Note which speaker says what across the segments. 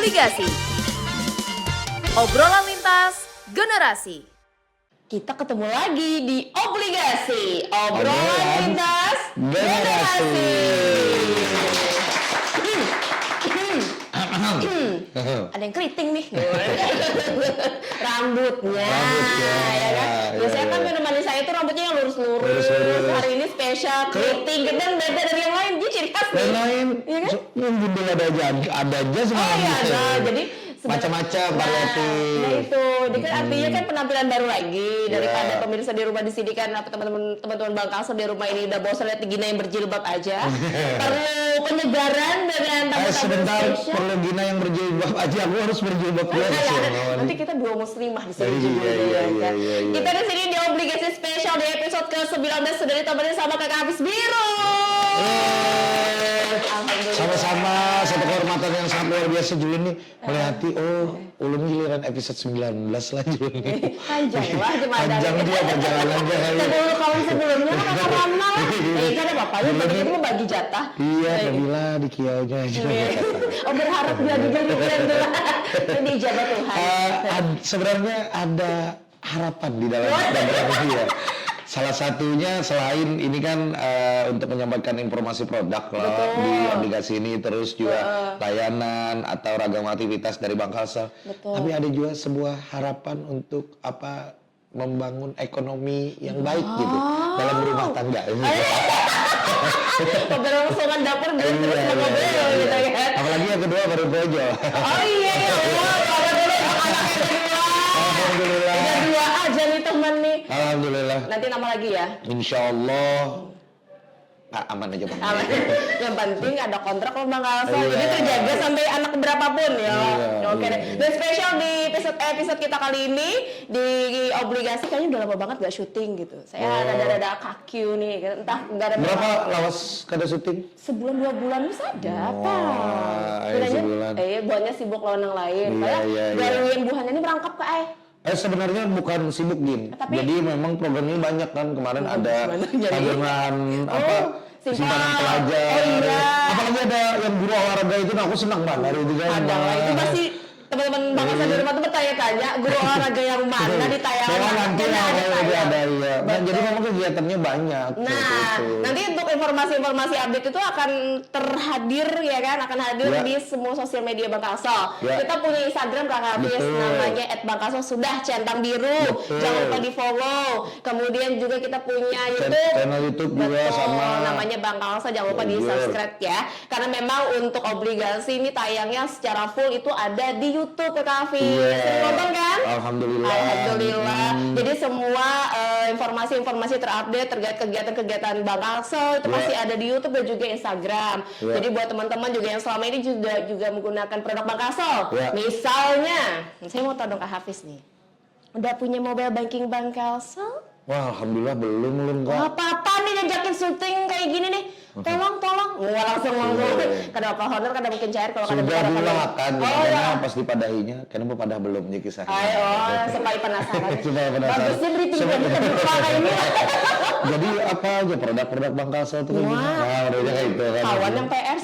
Speaker 1: Obligasi. Obrolan lintas generasi. Kita ketemu lagi di Obligasi. Obrolan lintas generasi. Ada yang keriting nih. Rambutnya. Ya kan? Biasanya kan menemani saya itu rambutnya yang lurus-lurus. Hari ini spesial keriting. Dan beda dari yang lain. Dia ciri khas nih.
Speaker 2: Yang lain,
Speaker 1: ya kan?
Speaker 2: yang bundel ada aja semua.
Speaker 1: Oh iya, nah, jadi
Speaker 2: macam-macam variatif.
Speaker 1: Nah itu, jadi kan artinya kan penampilan baru lagi daripada pemirsa di rumah di sini kan apa teman-teman Bang Kalsel di rumah ini udah bosan lihat Gina yang berjilbab aja. Perlu penyegaran dengan tamu-tamu
Speaker 2: sebentar,
Speaker 1: spesial.
Speaker 2: perlu Gina yang berjilbab aja, aku harus berjilbab juga.
Speaker 1: Nanti kita dua muslimah di sini juga
Speaker 2: iya.
Speaker 1: Kita di sini di Obligasi spesial di episode ke-19 sudah ditemani sama Kakak Hafiz Biru.
Speaker 2: Sama-sama, satu kehormatan yang sangat luar biasa juga nih melihati, ulun giliran episode 19 lagi nih.
Speaker 1: Panjang lah
Speaker 2: Panjang dia perjalanannya.
Speaker 1: Sebelum kawan sebelumnya kan kakak lama lah. Kan ada bapaknya, begitu mau bagi jatah.
Speaker 2: Iya, Nabila di kiaunya aja.
Speaker 1: Oh berharap jadi dulu. Ini ijabah Tuhan.
Speaker 2: Sebenarnya ada harapan di dalam program ini ya. Salah satunya selain ini kan untuk menyampaikan informasi produk lah di aplikasi ini, terus juga layanan atau ragam aktivitas dari Bang Kalsel. Tapi ada juga sebuah harapan untuk membangun ekonomi yang baik gitu dalam rumah tangga.
Speaker 1: Keberlangsungan dapur terus ngobrol gitu kan.
Speaker 2: Apalagi yang kedua baru bojo.
Speaker 1: Oh iya ya Allah, kalau dulu anaknya kedua.
Speaker 2: Alhamdulillah.
Speaker 1: Udah dua aja nih teman nih.
Speaker 2: Alhamdulillah.
Speaker 1: Nanti nama lagi ya.
Speaker 2: Insya Allah. Aman aja Bang.
Speaker 1: Aman. Yang penting ada kontrak sama Bang Kalsel. Jadi terjaga sampai anak berapapun ya. Oke deh. Dan spesial di episode kita kali ini di Obligasi kayaknya udah lama banget gak syuting gitu. Saya rada-rada kaku nih. Entah gara-gara
Speaker 2: berapa lawas kada syuting?
Speaker 1: Sebulan 2 bulan bisa ada apa?
Speaker 2: Sebulan.
Speaker 1: Buahnya sibuk lawan yang lain. Galian buahnya ini merangkap ke
Speaker 2: sebenarnya bukan sibuk Gin. Jadi memang programnya banyak kan. Kemarin ada tabungan simpanan pelajar. Apalagi ada yang guru olahraga itu, aku senang banget itu kan.
Speaker 1: Ada lah, itu pasti teman-teman Bang Kalsel di rumah tuh bertanya-tanya guru olahraga yang mana ditayangkan.
Speaker 2: Nanti ada ya. Nah, jadi memang kegiatannya banyak.
Speaker 1: Nah, nanti untuk informasi-informasi update itu akan terhadir ya kan, akan hadir di semua sosial media Bang Kalsel. Kita punya Instagram Kakak Hafiz namanya @bangkalsel sudah centang biru. Jangan lupa di-follow. Kemudian juga kita punya YouTube.
Speaker 2: Channel YouTube juga sama
Speaker 1: namanya Bang Kalsel, jangan lupa di-subscribe ya. Karena memang untuk Obligasi ini tayangnya secara full itu ada di YouTube Kakak Hafiz. Sering nonton kan? Alhamdulillah. Jadi semua informasi-informasi terupdate terkait kegiatan-kegiatan Bang Kalsel itu pasti ada di YouTube dan juga Instagram. Jadi buat teman-teman juga yang selama ini juga menggunakan produk Bang Kalsel. Misalnya, saya mau tahu dong Kak Hafiz nih. Udah punya mobile banking Bang Kalsel?
Speaker 2: Wah, alhamdulillah belum Kak.
Speaker 1: Apa-apa nih ngajakin syuting kayak gini nih. Tolong. Wah, langsung. Kenapa honor kada mungkin cair kalau kada
Speaker 2: sudah dulu kan. Karena pas dipadahinya, kenapa padah belum nih kisahnya.
Speaker 1: Supaya penasaran.
Speaker 2: Bagusnya
Speaker 1: briefing kita buka kayak ini.
Speaker 2: Jadi apa aja produk-produk Bang Kalsel itu kayak gini. Nah, udah kayak itu kan.
Speaker 1: Kawan yang PR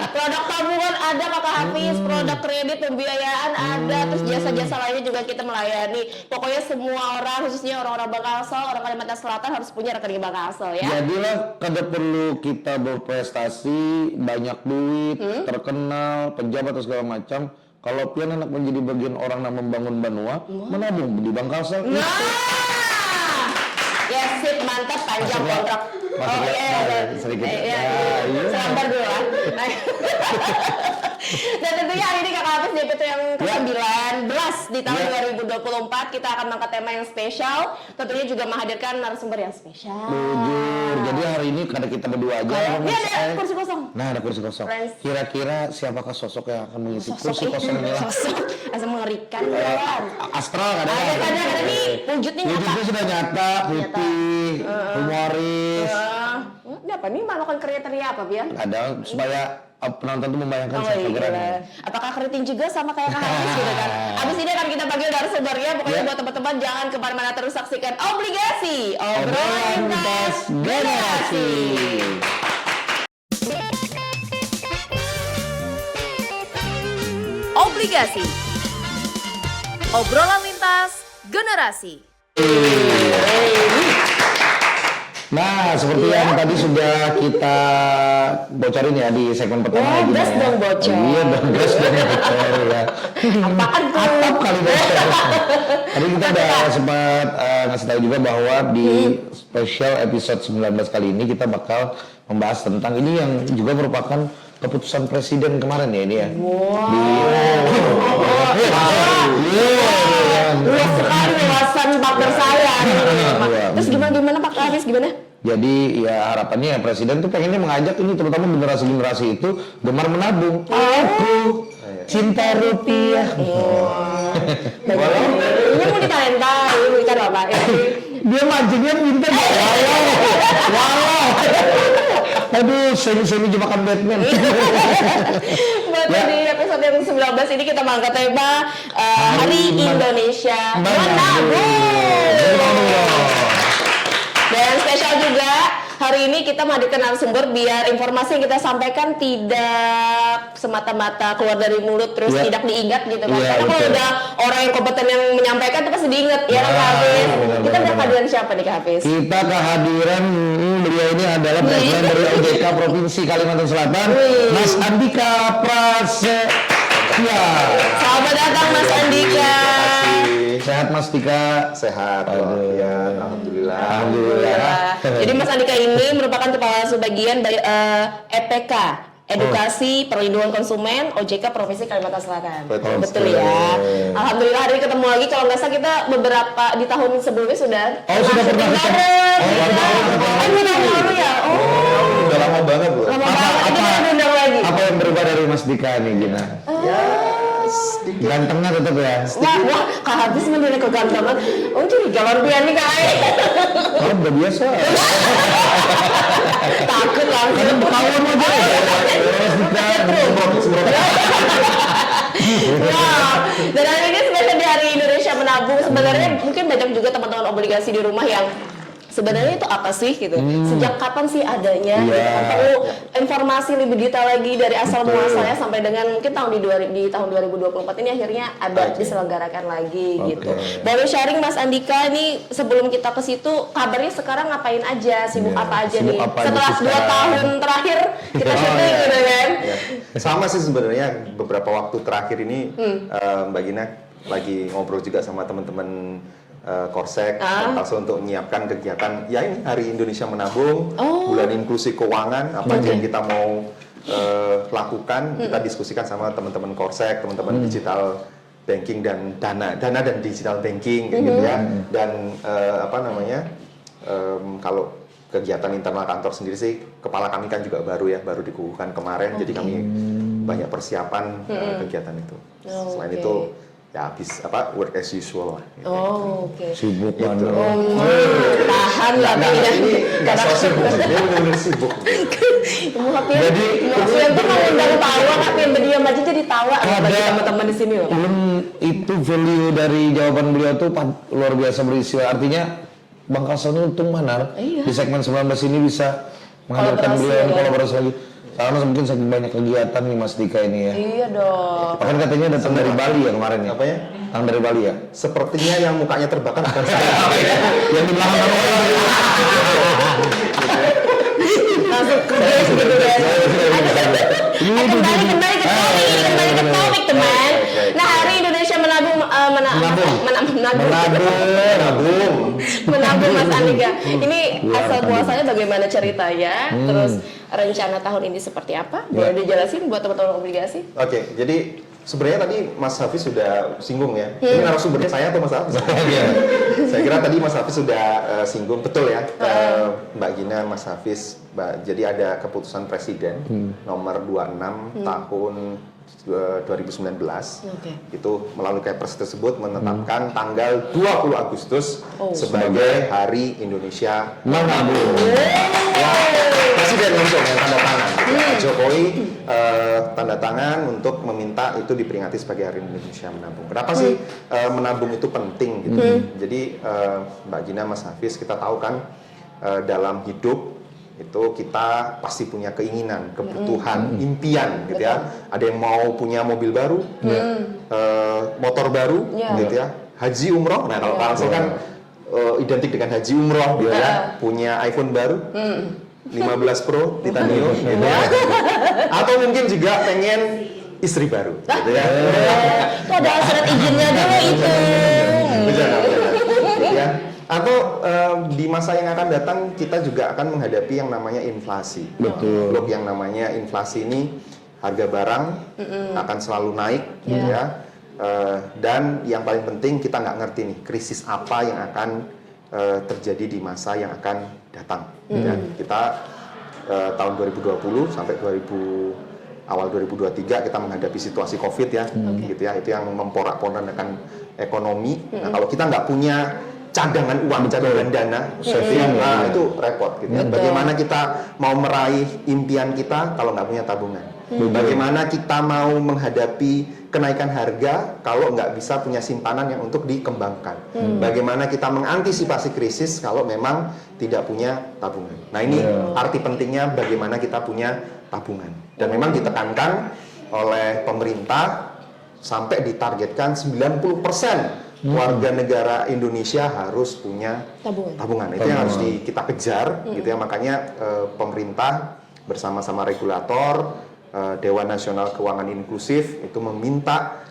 Speaker 1: produk tabungan ada Kakak Hafiz, produk kredit pembiayaan ada, terus jasa-jasa lainnya juga kita melayani. Pokoknya semua orang, khususnya orang-orang Bang Kalsel, orang Kalimantan Selatan harus punya rekening Bang Kalsel ya.
Speaker 2: Jadilah kada perlu kita berprestasi, banyak duit, terkenal, pejabat atau segala macam. Kalau pian anak menjadi bagian orang yang membangun Banua, menabung di Bang Kalsel.
Speaker 1: Ya sip, mantap, panjang kontrak.
Speaker 2: Sedikit.
Speaker 1: Sabar dulu lah. Dan tentunya hari ini Kakak Hafiz di episode yang ke-19 di tahun 2024 kita akan mengangkat tema yang spesial. Tentunya juga menghadirkan narasumber yang spesial.
Speaker 2: Jujur, jadi hari ini kada kita berdua aja.
Speaker 1: Ini ada kursi kosong.
Speaker 2: Nah, ada kursi kosong. Kira-kira siapakah sosok yang akan mengisi kursi kosong ini?
Speaker 1: Sosok asal mengerikan kan.
Speaker 2: Astral kada?
Speaker 1: Ada ini wujudnya nyata.
Speaker 2: Wujudnya sudah nyata, putih, humoris.
Speaker 1: Ini apa nih melakukan kriteria apa Bian?
Speaker 2: Ada supaya penonton tuh membayangkan siapa gerangan.
Speaker 1: Apakah keriting juga sama kayak Kak Hafiz gitu kan? Abis ini akan kita panggil narasumbernya. Pokoknya buat teman-teman jangan kemana-mana, terus saksikan Obligasi Obrolan Lintas Generasi.
Speaker 3: Obligasi. Obrolan lintas generasi.
Speaker 2: Nah, seperti yang tadi sudah kita bocorin ya di segmen pertama.
Speaker 1: Wah, gas dong bocor.
Speaker 2: Iya dong, gas dong bocor ya.
Speaker 1: Apaan tuh?
Speaker 2: Atap kali bocor. Tadi kita udah sempat ngasih tahu juga bahwa di special episode 19 kali ini kita bakal membahas tentang ini yang juga merupakan keputusan presiden kemarin ya ini ya.
Speaker 1: Luas sekali wawasan partner saya. Terus gimana Pak Hafiz, gimana?
Speaker 2: Jadi ya harapannya presiden tuh pengennya mengajak ini terutama generasi-generasi itu gemar menabung. Aku cinta rupiah.
Speaker 1: Ini mau ditalentai, bukan apa?
Speaker 2: Dia mancingnya pintar. Wow. Aduh, semi jebakan Batman.
Speaker 1: Buat di episode yang 19 ini kita mengangkat tema Hari Indonesia Menabung. Dan spesial juga hari ini kita menghadirkan narasumber biar informasi yang kita sampaikan tidak semata-mata keluar dari mulut terus tidak diingat gitu kan. Karena kalau udah orang yang kompeten yang menyampaikan itu pasti diingat ya kan Kak Hafiz. Kita udah kehadiran siapa nih Kak Hafiz?
Speaker 2: Kita kehadiran beliau ini adalah presiden dari OJK Provinsi Kalimantan Selatan, Mas Andika Prasetya.
Speaker 1: Selamat datang Mas Andika.
Speaker 2: Sehat Mas Dika?
Speaker 4: Sehat, ya, alhamdulillah.
Speaker 1: Jadi Mas Andika ini merupakan kepala subbagian dari EPK, Edukasi Perlindungan Konsumen OJK Provinsi Kalimantan Selatan. Betul ya. Alhamdulillah hari ini ketemu lagi. Kalau nggak salah kita beberapa di tahun sebelumnya sudah.
Speaker 2: Sudah pernah ketemu.
Speaker 1: Lalu ya.
Speaker 4: Udah lama banget loh.
Speaker 1: Lama banget. Kita diundang lagi.
Speaker 2: Apa yang berubah dari Mas Dika nih Gina?
Speaker 4: Ya, sedikit.
Speaker 2: Gantengnya tetap ya?
Speaker 1: Wah, Kak Hafiz menilai kegantengan. Oh, jadi galon pian nih Kak.
Speaker 2: Oh, udah biasa.
Speaker 1: Takut langsung.
Speaker 2: Ketahuan aja.
Speaker 1: Wah, dan hari ini spesial di Hari Indonesia Menabung. Sebenarnya mungkin banyak juga teman-teman obligasi di rumah yang sebenarnya itu apa sih gitu? Sejak kapan sih adanya? Perlu informasi lebih detail lagi dari asal muasalnya sampai dengan mungkin di tahun 2024 ini akhirnya ada diselenggarakan lagi gitu. Boleh sharing Mas Andika ini sebelum kita ke situ kabarnya sekarang ngapain aja? Sibuk apa aja nih? Setelah 2 tahun terakhir kita syuting gitu kan?
Speaker 4: Sama sih sebenarnya beberapa waktu terakhir ini Mbak Gina lagi ngobrol juga sama teman-teman Korsek, langsung untuk menyiapkan kegiatan ya ini Hari Indonesia Menabung, bulan inklusi keuangan, apa aja yang kita mau lakukan, kita diskusikan sama teman-teman Korsek, teman-teman digital banking dan dana dan digital banking kayak gitu ya. Dan kalau kegiatan internal kantor sendiri sih, kepala kami kan juga baru dikukuhkan kemarin, jadi kami banyak persiapan kegiatan itu. Selain itu ya habis work as usual lah. Gitu.
Speaker 2: Sibuk banget.
Speaker 1: Tahan lah
Speaker 4: ini nggak so sibuk sih, dia benar-benar sibuk.
Speaker 1: Jadi maksudnya tuh kalau udah tawa kan yang berdiam aja jadi tawa bagi teman-teman di sini loh.
Speaker 2: Itu value dari jawaban beliau tuh luar biasa berisi. Artinya Bang Kasoni untung mana di segmen 19 ini bisa menghadirkan beliau yang kolaborasi lagi. Karena mungkin saking banyak kegiatan nih Mas Dika ini ya.
Speaker 1: Iya dong.
Speaker 2: Bahkan katanya datang dari Bali ya kemarin ya.
Speaker 4: Apa ya?
Speaker 2: Datang dari Bali ya.
Speaker 4: Sepertinya yang mukanya terbakar bukan saya.
Speaker 2: Yang di belakang
Speaker 1: Langsung ke guys gitu guys. Kembali ke topik teman. Nah Hari Indonesia Menabung Mas Andika. Ini asal muasalnya bagaimana ceritanya? Terus rencana tahun ini seperti apa? Boleh dijelasin buat teman-teman obligasi?
Speaker 4: Oke, jadi sebenarnya tadi Mas Hafiz sudah singgung ya. Ini narasumbernya saya atau Mas Hafiz? Saya kira tadi Mas Hafiz sudah singgung, betul ya, Mbak Gina, Mas Hafiz. Jadi ada keputusan Presiden nomor 26 tahun 2019 itu melalui Kepres tersebut menetapkan tanggal 20 Agustus sebagai Hari Indonesia Menabung. Ya, Presiden langsung yang tanda tangan. Pak Jokowi tanda tangan untuk meminta itu diperingati sebagai Hari Indonesia Menabung. Kenapa sih menabung itu penting gitu? Jadi Mbak Gina, Mas Hafiz, kita tahu kan dalam hidup itu kita pasti punya keinginan, kebutuhan, impian gitu ya. Ada yang mau punya mobil baru, motor baru gitu ya, haji umroh. Nah kalau Pak Ansel kan identik dengan haji umroh gitu ya, punya iPhone baru 15 Pro Titanium gitu ya. Atau mungkin juga pengen istri baru gitu ya.
Speaker 1: Itu ada surat izinnya dulu itu.
Speaker 4: Benar. Gitu ya. Atau di masa yang akan datang kita juga akan menghadapi yang namanya inflasi.
Speaker 2: Betul.
Speaker 4: Blok yang namanya inflasi ini harga barang akan selalu naik, gitu ya. Dan yang paling penting kita nggak ngerti nih krisis apa yang akan terjadi di masa yang akan datang. Ya. Kita tahun 2020 sampai awal 2023 kita menghadapi situasi COVID ya, gitu ya. Itu yang memporak-porandakan ekonomi. Nah kalau kita nggak punya cadangan uang, cadangan dana, itu repot gitu ya. Bagaimana kita mau meraih impian kita kalau nggak punya tabungan? Bagaimana kita mau menghadapi kenaikan harga kalau nggak bisa punya simpanan yang untuk dikembangkan? Bagaimana kita mengantisipasi krisis kalau memang tidak punya tabungan? Nah ini arti pentingnya bagaimana kita punya tabungan. Dan memang ditekankan oleh pemerintah sampai ditargetkan 90% warga negara Indonesia harus punya tabungan. Itu yang harus kita kejar, gitu ya. Makanya pemerintah bersama-sama regulator, Dewan Nasional Keuangan Inklusif itu meminta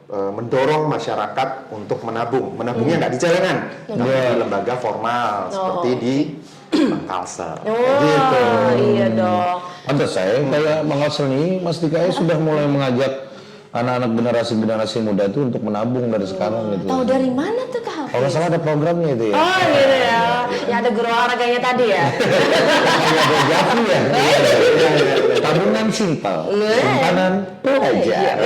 Speaker 4: mendorong masyarakat untuk menabung. Menabungnya nggak di celengan, tapi di lembaga formal seperti di Bank Kalsel.
Speaker 1: Gitu. Iya dong.
Speaker 2: Pantas saya kayak Bang Kalsel nih, Mas Dika sudah mulai mengajak anak-anak generasi muda itu untuk menabung dari sekarang gitu.
Speaker 1: Tahu dari mana tuh Kak Hafiz?
Speaker 2: Kalau nggak salah ada programnya itu ya.
Speaker 1: Oh gitu ya. Ya ada guru olahraganya tadi ya.
Speaker 2: Tabungan simpel, simpanan pelajar.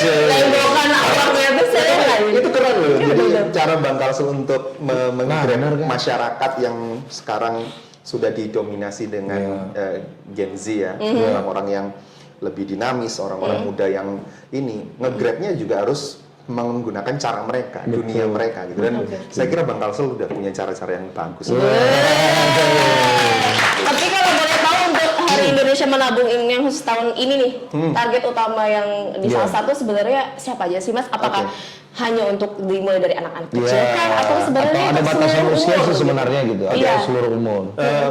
Speaker 1: Tenggokan awalnya tuh saya
Speaker 4: Itu keren loh. Jadi cara Bang Kalsel untuk menggrab
Speaker 2: kan?
Speaker 4: masyarakat yang sekarang sudah didominasi dengan Gen Z ya, orang-orang yang lebih dinamis, orang-orang muda yang ini nge-grabnya juga harus menggunakan cara mereka, dunia mereka gitu. Dan saya kira Bang Kalsel udah punya cara-cara yang bagus.
Speaker 1: Tapi kalau boleh tahu untuk Hari Indonesia Menabung ini yang khusus tahun ini nih, target utama yang di salah satu sebenarnya siapa aja sih Mas? Apakah hanya untuk dimulai dari anak-anak kecil kan? Atau sebenarnya
Speaker 2: ada
Speaker 1: untuk
Speaker 2: batasan
Speaker 1: seluruh
Speaker 2: usia
Speaker 1: umur?
Speaker 2: sih sebenarnya gitu, ada seluruh umur.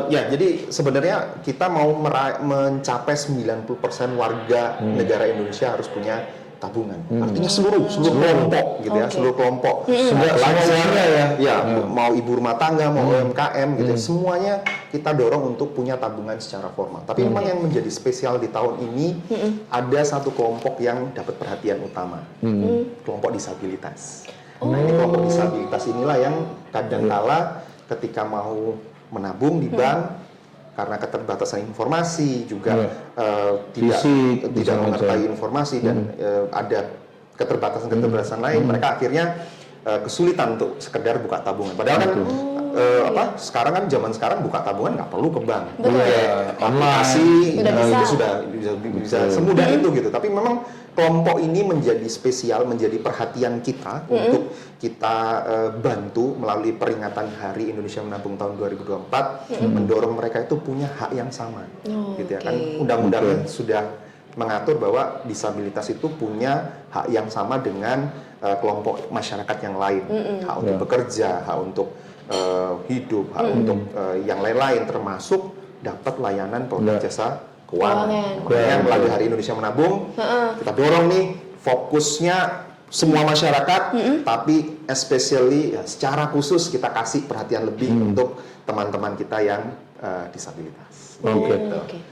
Speaker 4: Ya, jadi sebenarnya kita mau mencapai 90% warga negara Indonesia harus punya tabungan. Artinya seluruh kelompok gitu ya, seluruh kelompok. Lansia ya, mau ibu rumah tangga, mau UMKM gitu ya, semuanya kita dorong untuk punya tabungan secara formal. Tapi memang yang menjadi spesial di tahun ini ada satu kelompok yang dapat perhatian utama. Kelompok disabilitas. Nah, ini kelompok disabilitas inilah yang kadangkala ketika mau menabung di bank karena keterbatasan informasi juga tidak mengerti informasi dan ada keterbatasan lain, mereka akhirnya kesulitan untuk sekedar buka tabungan. Padahal kan sekarang kan zaman sekarang buka tabungan nggak perlu ke bank, aplikasi itu sudah bisa semudah itu gitu. Tapi memang kelompok ini menjadi spesial, menjadi perhatian kita untuk kita bantu melalui peringatan Hari Indonesia Menabung tahun 2024, mendorong mereka itu punya hak yang sama, gitu ya kan. Undang-undangnya sudah mengatur bahwa disabilitas itu punya hak yang sama dengan kelompok masyarakat yang lain, hak untuk bekerja, hak untuk hidup, hak untuk yang lain-lain, termasuk dapat layanan produk jasa keuangan. Makanya melalui Hari Indonesia Menabung, kita dorong nih fokusnya semua masyarakat, tapi especially secara khusus kita kasih perhatian lebih untuk teman-teman kita yang disabilitas.
Speaker 2: Oke.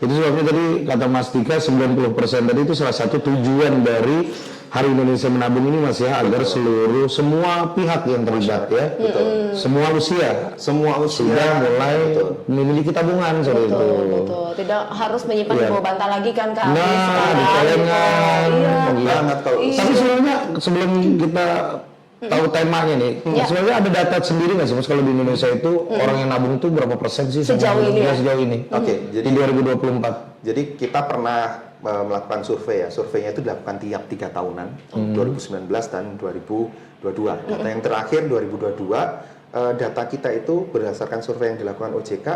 Speaker 2: Itu sebabnya tadi kata Mas Dika 90% tadi itu salah satu tujuan dari Hari Indonesia Menabung ini Mas ya, agar semua pihak yang terlibat ya, semua usia sudah mulai memiliki tabungan seperti itu.
Speaker 1: Betul. Tidak harus menyimpan di bawah bantal lagi kan Kak Hafiz
Speaker 2: Nah,
Speaker 1: sekarang.
Speaker 2: di celengan.
Speaker 4: Banget kalau
Speaker 2: Tapi sebenarnya sebelum kita tahu temanya nih, sebenarnya ada data sendiri nggak sih Mas kalau di Indonesia itu orang yang nabung itu berapa persen sih
Speaker 1: Sejauh ini ya?
Speaker 2: sejauh ini?
Speaker 4: Oke, jadi
Speaker 2: Di 2024.
Speaker 4: Jadi kita pernah melakukan survei ya. Surveinya itu dilakukan tiap 3 tahunan, 2019 dan 2022. Data yang terakhir 2022, data kita itu berdasarkan survei yang dilakukan OJK,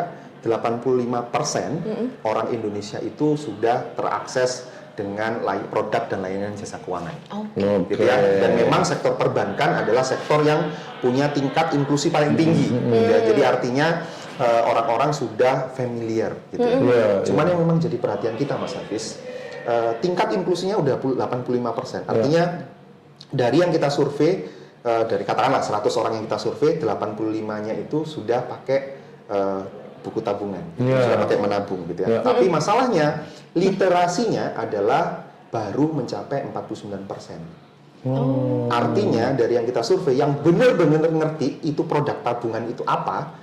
Speaker 4: 85% orang Indonesia itu sudah terakses dengan produk dan layanan jasa keuangan. Gitu ya. Dan memang sektor perbankan adalah sektor yang punya tingkat inklusi paling tinggi. Gitu ya. Jadi artinya orang-orang sudah familiar gitu ya. Cuman yang memang jadi perhatian kita Mas Hafiz, tingkat inklusinya udah 85%. Artinya dari yang kita survei, dari katakanlah 100 orang yang kita survei, 85-nya itu sudah pakai buku tabungan, sudah pakai menabung gitu ya. Tapi masalahnya literasinya adalah baru mencapai 49%. Artinya dari yang kita survei, yang benar-benar ngerti itu produk tabungan itu apa,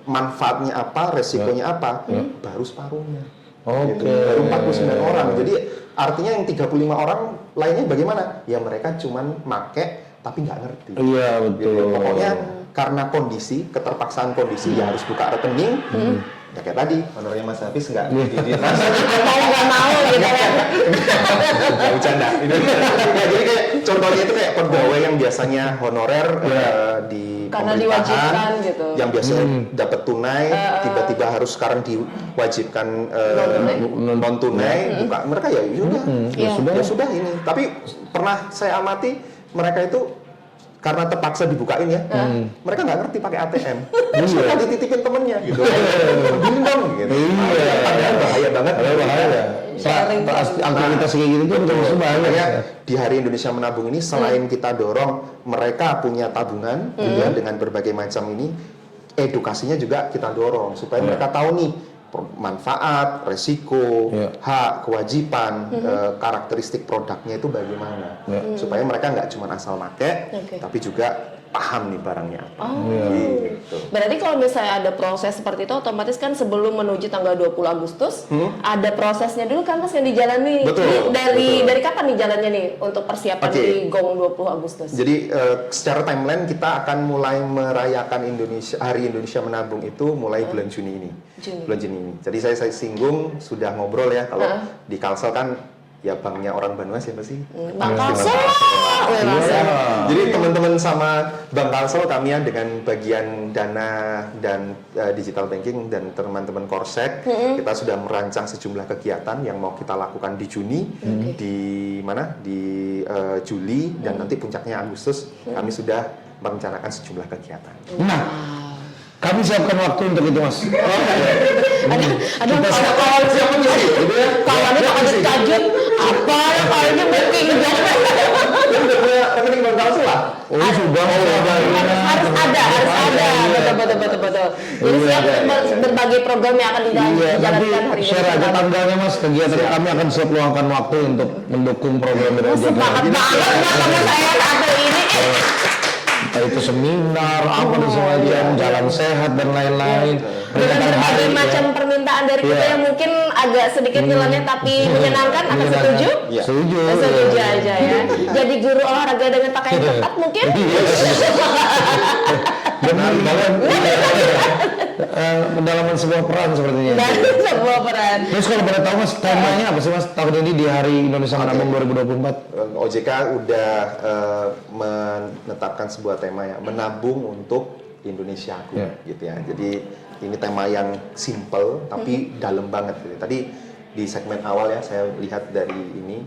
Speaker 4: manfaatnya apa, resikonya apa, baru separuhnya. Gitu. Baru 49 orang. Jadi artinya yang 35 orang lainnya bagaimana? Ya mereka cuman make tapi nggak ngerti. Iya betul. Gitu. Pokoknya karena kondisi, keterpaksaan kondisi, ya harus buka rekening. Ya kayak tadi, honornya Mas Hafiz nggak
Speaker 1: nggak mau gitu ya.
Speaker 4: Nggak bercanda. Jadi kayak contohnya itu kayak pegawai yang biasanya honorer di
Speaker 1: karena diwajibkan gitu.
Speaker 4: Yang biasanya dapat tunai, tiba-tiba harus sekarang diwajibkan non tunai, buka mereka ya sudah ini. Tapi pernah saya amati mereka itu karena terpaksa dibukain ya, mereka nggak ngerti pakai ATM. Terus mereka dititipin temennya gitu. Bingung gitu. Padahal bahaya banget. Bahaya.
Speaker 2: Aktivitas kayak gitu tuh terus bahaya.
Speaker 4: Di Hari Indonesia Menabung ini selain kita dorong mereka punya tabungan juga dengan berbagai macam ini, edukasinya juga kita dorong supaya mereka tahu nih manfaat, resiko, hak, kewajiban, karakteristik produknya itu bagaimana, supaya mereka nggak cuma asal make, tapi juga paham nih barangnya apa. Gitu.
Speaker 1: Berarti kalau misalnya ada proses seperti itu, otomatis kan sebelum menuju tanggal 20 Agustus, ada prosesnya dulu kan Mas yang dijalani.
Speaker 4: Betul.
Speaker 1: Dari kapan nih jalannya nih untuk persiapan di GONG 20 Agustus?
Speaker 4: Jadi secara timeline kita akan mulai merayakan Hari Indonesia Menabung itu mulai bulan Juni ini. Bulan Juni ini. Jadi saya singgung, sudah ngobrol ya, kalau di Kalsel kan ya banknya orang Banua siapa sih?
Speaker 1: Bank Kalsel.
Speaker 4: Jadi teman-teman sama Bank Kalsel, kami ya dengan bagian dana dan digital banking dan teman-teman Korsek, kita sudah merancang sejumlah kegiatan yang mau kita lakukan di Juni, di mana? Di Juli dan nanti puncaknya Agustus. Kami sudah merencanakan sejumlah kegiatan.
Speaker 2: Nah, kami siapkan waktu untuk itu Mas.
Speaker 1: Aduh, kalau siapa sih? Kalau ada tajud apa ya kayaknya booking dong.
Speaker 4: Udah punya rekening Bank Kalsel lah.
Speaker 2: Sudah
Speaker 1: harus ada. Betul. Jadi siap berbagai program yang akan dijalankan hari ini.
Speaker 2: Share aja tanggalnya Mas, kegiatan kami akan siap luangkan waktu untuk mendukung program ini.
Speaker 1: Sepakat banget sama saya satu ini.
Speaker 2: Itu seminar, apa dan semacam, jalan sehat dan lain-lain.
Speaker 1: Dengan berbagai macam permintaan dari kita yang mungkin agak sedikit nilainya tapi menyenangkan, akan setuju?
Speaker 2: Setuju.
Speaker 1: Setuju aja ya. Jadi guru olahraga dengan pakaian ketat mungkin?
Speaker 2: Pendalaman sebuah peran sepertinya.
Speaker 1: Sebuah peran.
Speaker 2: Terus kalau boleh tahu Mas, temanya apa sih Mas tahun ini di Hari Indonesia Menabung 2024?
Speaker 4: OJK udah menetapkan sebuah tema ya, menabung untuk Indonesiaku gitu ya. Jadi ini tema yang simple tapi dalam banget gitu. Tadi di segmen awal ya saya lihat dari ini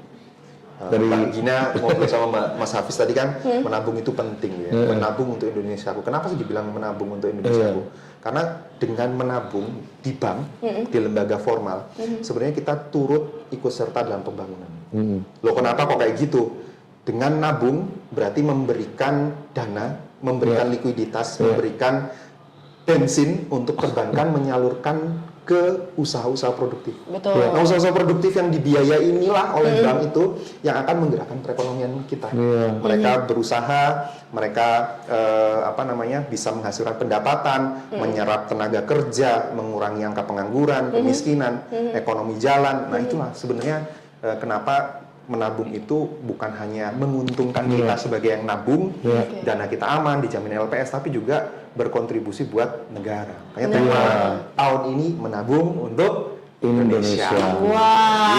Speaker 4: Mbak Gina ngobrol sama Mas Hafiz tadi kan, menabung itu penting ya. Menabung untuk Indonesiaku. Kenapa sih dibilang menabung untuk Indonesiaku? Karena dengan menabung di bank, di lembaga formal, sebenarnya kita turut ikut serta dalam pembangunan. Loh kenapa kok kayak gitu? Dengan nabung berarti memberikan dana, memberikan likuiditas, memberikan bensin untuk perbankan menyalurkan ke usaha-usaha produktif.
Speaker 1: Betul.
Speaker 4: Nah, usaha-usaha produktif yang dibiayai inilah oleh bank itu yang akan menggerakkan perekonomian kita. Mereka berusaha, mereka bisa menghasilkan pendapatan, menyerap tenaga kerja, mengurangi angka pengangguran, kemiskinan, ekonomi jalan. Nah, itulah sebenarnya kenapa menabung itu bukan hanya menguntungkan kita sebagai yang nabung, dana kita aman, dijamin LPS, tapi juga berkontribusi buat negara. Makanya tema tahun ini menabung untuk
Speaker 2: Indonesia.
Speaker 1: Wah.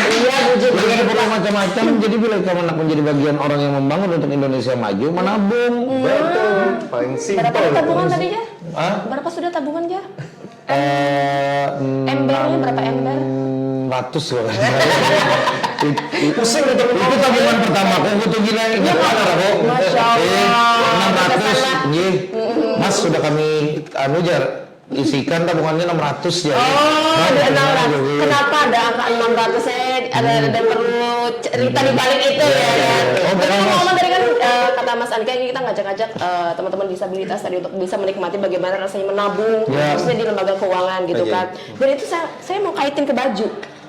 Speaker 1: Iya,
Speaker 2: Jadi kan perlu macam-macam. Jadi bila kamu nak menjadi bagian orang yang membangun untuk Indonesia maju, menabung.
Speaker 4: Betul. Paling simpel.
Speaker 1: Berapa tabungan tadi ya?
Speaker 2: Hah?
Speaker 1: Berapa sudah tabungan ya?
Speaker 2: Embernya
Speaker 1: berapa ember?
Speaker 2: 100 loh. Pusing itu tabungan pertama. Kok tuh gila ingat mana kok?
Speaker 1: Masya Allah.
Speaker 2: 600. Nggih. Mas sudah kami jar isikan tabungannya 600 ya.
Speaker 1: Oh, ada 600. Kenapa ada angka 600? Saya ada perlu cerita di balik itu ya. Tapi ngomong tadi kan kata Mas Andika ini kita ngajak-ngajak teman-teman disabilitas tadi untuk bisa menikmati bagaimana rasanya menabung, khususnya di lembaga keuangan gitu kan. Dan itu saya mau kaitin ke baju.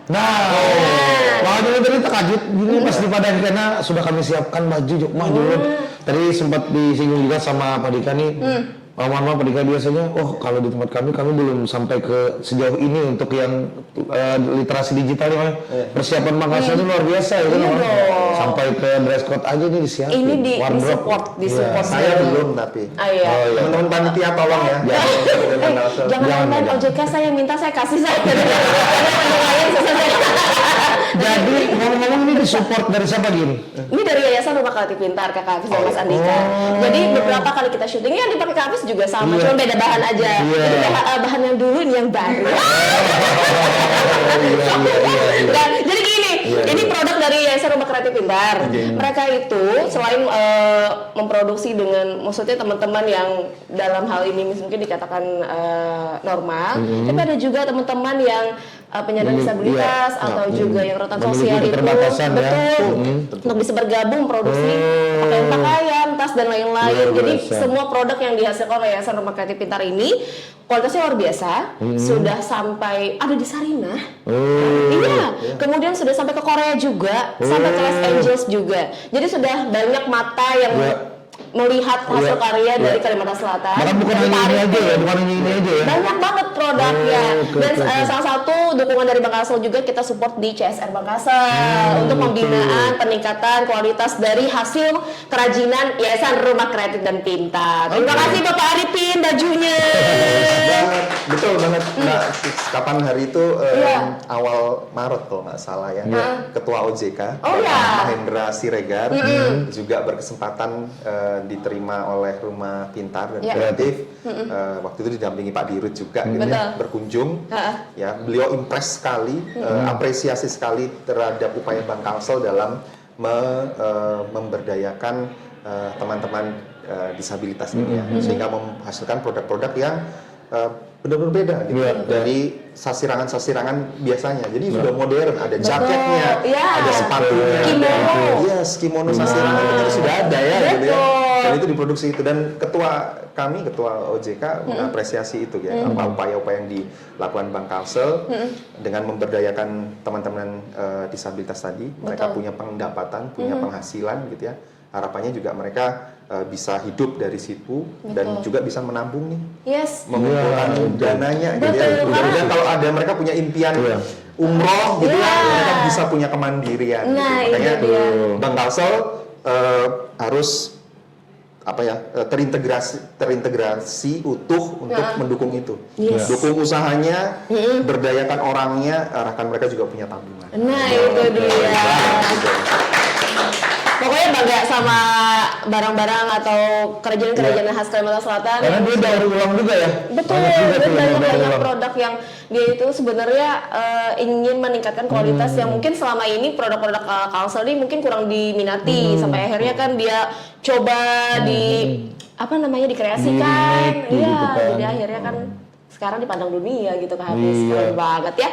Speaker 2: Makanya tadi terkajut gini pas di Padang karena sudah kami siapkan baju mah dulu. Tadi sempat disinggung juga sama Pak Dika nih. Mama Pak Dika biasanya, kalau di tempat kami belum sampai ke sejauh ini untuk yang literasi digital ya. Persiapan makasanya luar biasa ya kan. Sampai ke dress code aja nih disiapin.
Speaker 1: Ini disupport.
Speaker 4: Saya belum tapi.
Speaker 1: Iya.
Speaker 4: Teman-teman panitia tolong ya.
Speaker 1: Jangan main OJK saya minta saya kasih saya.
Speaker 2: Jadi ngomong-ngomong ini disupport dari siapa gini?
Speaker 1: Ini dari Yayasan Rumah Kreatif Pintar Kak Hafiz dan Mas Andika. Jadi beberapa kali kita syuting yang dipakai Kak Hafiz juga sama, cuma beda bahan aja. Jadi bahan yang dulu ini yang baru. Jadi gini, ini produk dari Yayasan Rumah Kreatif Pintar. Mereka itu selain memproduksi dengan, maksudnya teman-teman yang dalam hal ini mungkin dikatakan normal, tapi ada juga teman-teman yang penyandang disabilitas atau juga yang rentan sosial itu untuk bisa bergabung produksi pakaian, tas dan lain-lain. Jadi semua produk yang dihasilkan oleh Yayasan Rumah Kreatif Pintar ini kualitasnya luar biasa, sudah sampai ada di Sarinah. Iya. Kemudian sudah sampai ke Korea juga, sampai ke Los Angeles juga. Jadi sudah banyak mata yang melihat hasil karya dari Kalimantan Selatan.
Speaker 2: Bahkan bukan hanya ini aja ya, bukan hanya ini aja ya.
Speaker 1: Banyak banget produknya. Dan salah satu dukungan dari Bank Kasel juga kita support di CSR Bank Kasel untuk pembinaan, peningkatan kualitas dari hasil kerajinan Yayasan Rumah Kreatif dan Pintar. Terima kasih Bapak Arifin bajunya.
Speaker 4: Betul banget Mbak. Kapan hari itu awal Maret kalau nggak salah ya. Ketua OJK Mahendra Siregar juga berkesempatan diterima oleh Rumah Pintar dan Kreatif. Waktu itu didampingi Pak Dirut juga gitu ya, berkunjung. Ya, beliau impress sekali, apresiasi sekali terhadap upaya Bank Kalsel dalam memberdayakan teman-teman disabilitas ini ya, sehingga menghasilkan produk-produk yang benar-benar beda gitu dari sasirangan-sasirangan biasanya. Jadi sudah modern, ada jaketnya, ada sepatunya, kimono sasirangan itu sudah ada ya gitu ya. Dan itu diproduksi itu, dan ketua OJK mengapresiasi itu ya, apa upaya-upaya yang dilakukan Bank Kalsel dengan memberdayakan teman-teman disabilitas tadi. Mereka punya pendapatan, punya penghasilan gitu ya. Harapannya juga mereka bisa hidup dari situ dan juga bisa menabung nih, mengumpulkan dananya gitu ya. Kemudian kalau ada mereka punya impian umroh gitu ya, mereka bisa punya kemandirian. Gitu. Makanya Bank Kalsel harus terintegrasi utuh untuk mendukung itu. Dukung usahanya, berdayakan orangnya, arahkan mereka juga punya tabungan.
Speaker 1: Itu dia. Pokoknya bangga sama barang-barang atau kerajinan-kerajinan khas Kalimantan Selatan.
Speaker 2: Karena dia daur ulang juga ya.
Speaker 1: Betul, banyak produk yang dia itu sebenarnya ingin meningkatkan kualitas yang mungkin selama ini produk-produk Kalsel ini mungkin kurang diminati, sampai akhirnya kan dia coba dikreasikan. Jadi akhirnya kan sekarang dipandang dunia gitu Kak Hafiz. Keren banget ya.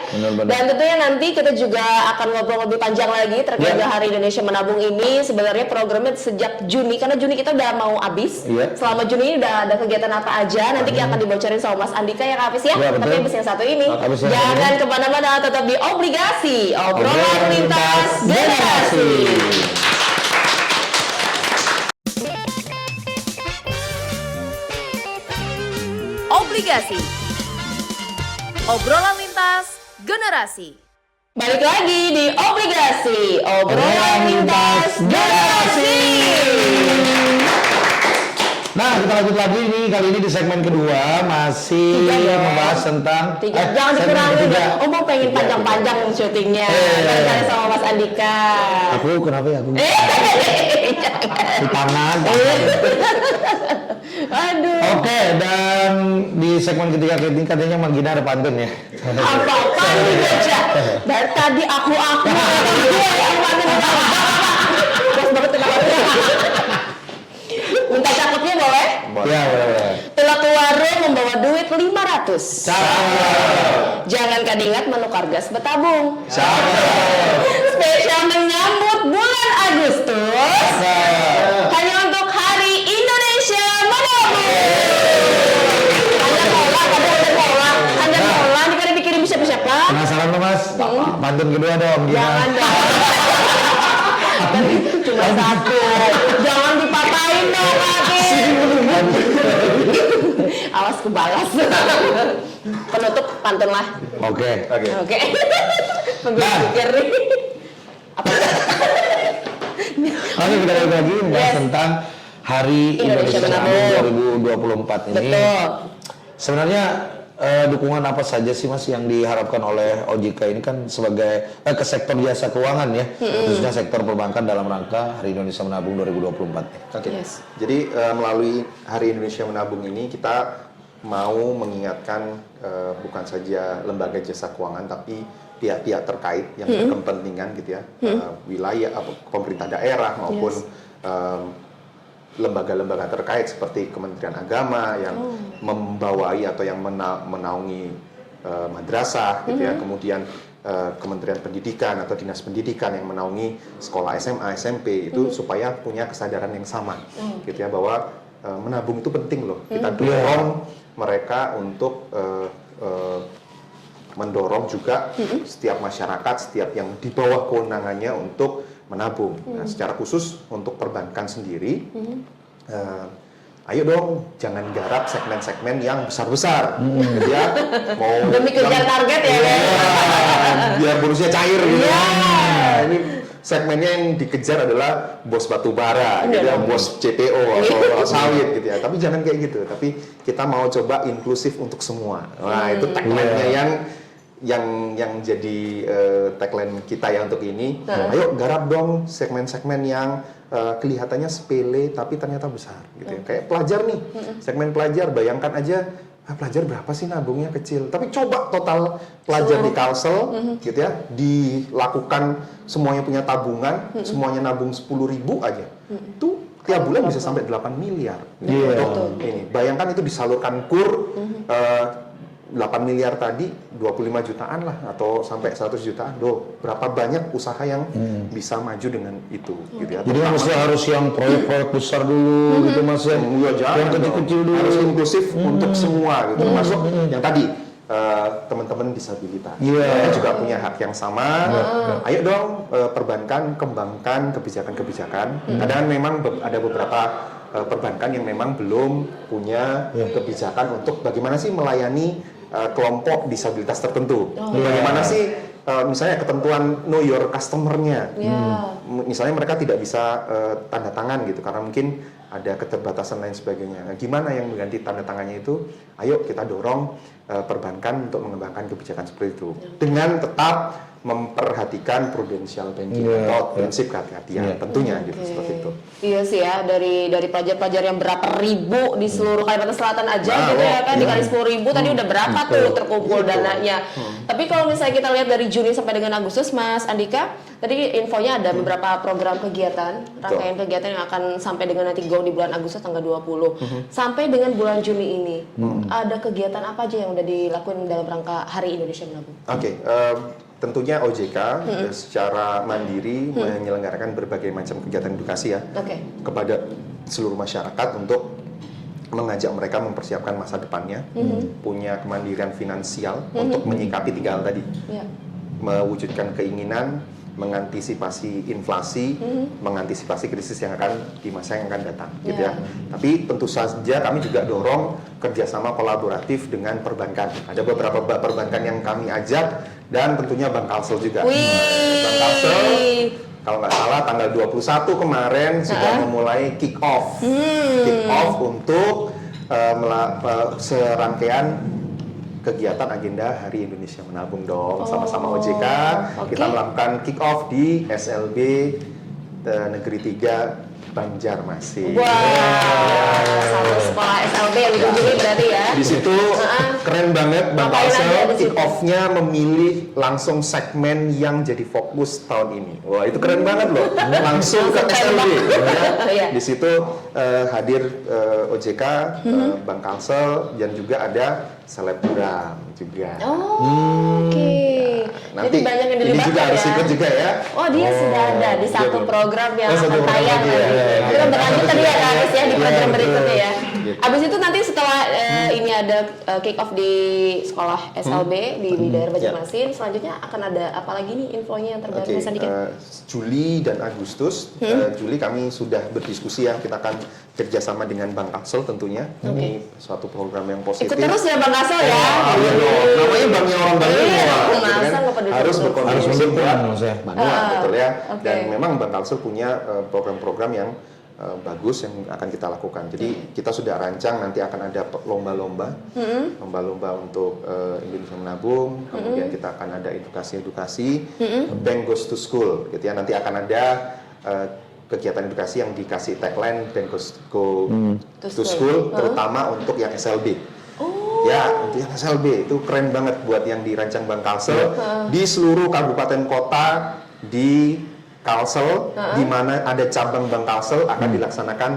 Speaker 1: Dan tentunya nanti kita juga akan ngobrol lebih panjang lagi terkait Hari Indonesia Menabung ini. Sebenarnya programnya sejak Juni, karena Juni kita udah mau habis. Selama Juni ini udah ada kegiatan apa aja, nanti kita akan dibocorin sama Mas Andika ya Kak Hafiz ya. Tapi habis yang satu ini, jangan kemana-mana, tetap di Obligasi, obrolan lintas generasi.
Speaker 3: Obligasi. Obrolan lintas generasi.
Speaker 1: Balik lagi di Obligasi, obrolan lintas generasi.
Speaker 2: Nah, kita lanjut lagi nih. Kali ini di segmen kedua masih membahas tentang
Speaker 1: Jangan
Speaker 2: segmen
Speaker 1: dikurangi
Speaker 2: ketiga.
Speaker 1: dong. Mau pengen panjang-panjang syutingnya. Bareng sama Mas Andika.
Speaker 2: Aku kenapa ya aku? Di tangan.
Speaker 1: Aduh.
Speaker 2: Oke, dan di segmen ketiga ini katanya Mang Gina ada pantun ya.
Speaker 1: Apa-apa nih bocah. Dari tadi aku gue yang pantun. Bos banget kenapa? Minta cakepnya boleh?
Speaker 2: Ya, boleh.
Speaker 1: Telah ke warung membawa duit 500.
Speaker 2: Cakep.
Speaker 1: Jangan kadingat menukar gas betabung.
Speaker 2: Cakep.
Speaker 1: Spesial menyambut bulan Agustus.
Speaker 2: Cakep.
Speaker 1: Hanya untuk Hari Indonesia Menabung. Anda mola, ini kan dikirim siapa-siapa?
Speaker 2: Penasaran lo Mas? Pantun kedua dong, Gina.
Speaker 1: Jangan dong. Cuma satu. Jangan dipatahin dong, Kaki. Awas kebalas. Penutup pantun lah.
Speaker 2: Oke.
Speaker 1: Oke. Pikir nih. Apa?
Speaker 2: Oke, kita balik lagi membahas tentang Hari
Speaker 1: Indonesia
Speaker 2: Indonesia
Speaker 1: Menabung.
Speaker 2: Menabung 2024 ini.
Speaker 1: Betul.
Speaker 2: Sebenarnya dukungan apa saja sih Mas yang diharapkan oleh OJK ini kan sebagai ke sektor jasa keuangan ya, khususnya sektor perbankan dalam rangka Hari Indonesia Menabung 2024.
Speaker 4: Oke.
Speaker 1: Yes.
Speaker 4: Jadi melalui Hari Indonesia Menabung ini kita mau mengingatkan bukan saja lembaga jasa keuangan tapi pihak-pihak terkait yang berkepentingan gitu ya, wilayah pemerintah daerah maupun lembaga-lembaga terkait seperti Kementerian Agama yang membawai atau yang menaungi madrasah gitu ya, kemudian Kementerian Pendidikan atau Dinas Pendidikan yang menaungi sekolah SMA, SMP itu supaya punya kesadaran yang sama gitu ya, bahwa menabung itu penting loh. Kita dorong mereka untuk mendorong juga setiap masyarakat, setiap yang di bawah kewenangannya untuk menabung. Nah, secara khusus untuk perbankan sendiri, ayo dong jangan garap segmen-segmen yang besar-besar, gitu ya. Mau
Speaker 1: Demi kejar target ya,
Speaker 4: biar bonusnya cair gitu.
Speaker 1: Iya.
Speaker 4: Nah, ini segmennya yang dikejar adalah bos batu bara, gitu ya, bos CPO atau sawit gitu ya. Tapi jangan kayak gitu. Tapi kita mau coba inklusif untuk semua. Nah, itu tagline-nya yang jadi tagline kita ya untuk ini. Ayo garap dong segmen-segmen yang kelihatannya sepele tapi ternyata besar gitu ya. Kayak pelajar nih, segmen pelajar, bayangkan aja pelajar berapa sih nabungnya kecil, tapi coba total pelajar di Kalsel gitu ya, dilakukan semuanya punya tabungan, semuanya nabung 10.000 aja, itu tiap bulan bisa sampai 8 miliar gitu. Ini bayangkan itu disalurkan KUR 8 miliar tadi 25 jutaan lah atau sampai 100 jutaan. Berapa banyak usaha yang bisa maju dengan itu gitu ya.
Speaker 2: Jadi mesti harus yang proyek-proyek besar dulu gitu Mas ya. Yang kecil-kecil dulu.
Speaker 4: Harus inklusif untuk semua gitu. Termasuk yang tadi teman-teman disabilitas. Mereka juga punya hak yang sama. Ayo dong perbankan kembangkan kebijakan-kebijakan. Kadang memang ada beberapa perbankan yang memang belum punya kebijakan untuk bagaimana sih melayani kelompok disabilitas tertentu. Bagaimana sih misalnya ketentuan know your customer-nya. Misalnya mereka tidak bisa tanda tangan gitu karena mungkin ada keterbatasan lain sebagainya. Nah, gimana yang mengganti tanda tangannya itu? Ayo kita dorong perbankan untuk mengembangkan kebijakan seperti itu dengan tetap memperhatikan prudential banking atau prinsip kehati-hatian tentunya gitu seperti itu.
Speaker 1: Iya sih ya, dari pelajar-pelajar yang berapa ribu di seluruh Kalimantan Selatan aja gitu ya kan, dikali 10.000 tadi udah berapa tuh terkumpul dananya. Tapi kalau misalnya kita lihat dari Juni sampai dengan Agustus, Mas Andika, tadi infonya ada beberapa program kegiatan, rangkaian kegiatan yang akan sampai dengan nanti go di bulan Agustus tanggal 20 sampai dengan bulan Juni ini. Ada kegiatan apa aja yang udah dilakuin dalam rangka Hari Indonesia Menabung?
Speaker 4: Oke, tentunya OJK secara mandiri menyelenggarakan berbagai macam kegiatan edukasi ya kepada seluruh masyarakat untuk mengajak mereka mempersiapkan masa depannya, punya kemandirian finansial untuk menyikapi 3 hal tadi, mewujudkan keinginan, mengantisipasi inflasi, mengantisipasi krisis yang akan di masa yang akan datang, gitu ya. Tapi tentu saja kami juga dorong kerjasama kolaboratif dengan perbankan. Ada beberapa perbankan yang kami ajak dan tentunya Bank Kalsel juga.
Speaker 1: Wih.
Speaker 4: Bank Kalsel kalau nggak salah tanggal 21 kemarin sudah memulai kick off. Kick off untuk serangkaian kegiatan agenda Hari Indonesia Menabung dong, sama-sama OJK. Kita melakukan kick off di SLB Negeri 3 Banjarmasin.
Speaker 1: Satu sekolah SLB yang dikunjungi berarti ya.
Speaker 4: Di situ keren banget Bang Kalsel, kick off-nya memilih langsung segmen yang jadi fokus tahun ini. Wah, itu keren banget loh. Langsung ke SLB. Ya. Di situ hadir OJK, Bang Kalsel, dan juga ada selebgram juga.
Speaker 1: Oke.
Speaker 4: Nanti
Speaker 1: jadi banyak yang
Speaker 4: ini juga harus
Speaker 1: ya.
Speaker 4: ikut juga ya.
Speaker 1: Oh, dia sudah ada di satu program yang akan tayang
Speaker 4: lagi.
Speaker 1: nanti. Itu berlanjut tadi ya Kak Aris ya di program berikutnya ya. Abis itu nanti setelah ini ada kick off di sekolah SLB di daerah Banjarmasin, selanjutnya akan ada apa lagi nih infonya yang terbaru Mas Andika?
Speaker 4: Juli dan Agustus. Juli kami sudah berdiskusi ya, kita akan kerjasama dengan Bang Kalsel tentunya. Ini suatu program yang positif.
Speaker 1: Ikut terus ya Bang Kalsel ya.
Speaker 4: Iya dong. Namanya banknya orang Bandung harus berkontribusi buat Bandung, betul ya. Dan memang Bang Kalsel punya program-program yang bagus yang akan kita lakukan. Jadi kita sudah rancang nanti akan ada lomba-lomba untuk Indonesia Menabung. Kemudian kita akan ada edukasi-edukasi, Bank Goes to School, gitu ya. Nanti akan ada kegiatan edukasi yang dikasih tagline Bank Goes to School, terutama untuk yang SLB. Ya, untuk yang SLB itu keren banget buat yang dirancang Bang Kalsel di seluruh kabupaten kota di Kalsel, di mana ada cabang Bank Kalsel akan dilaksanakan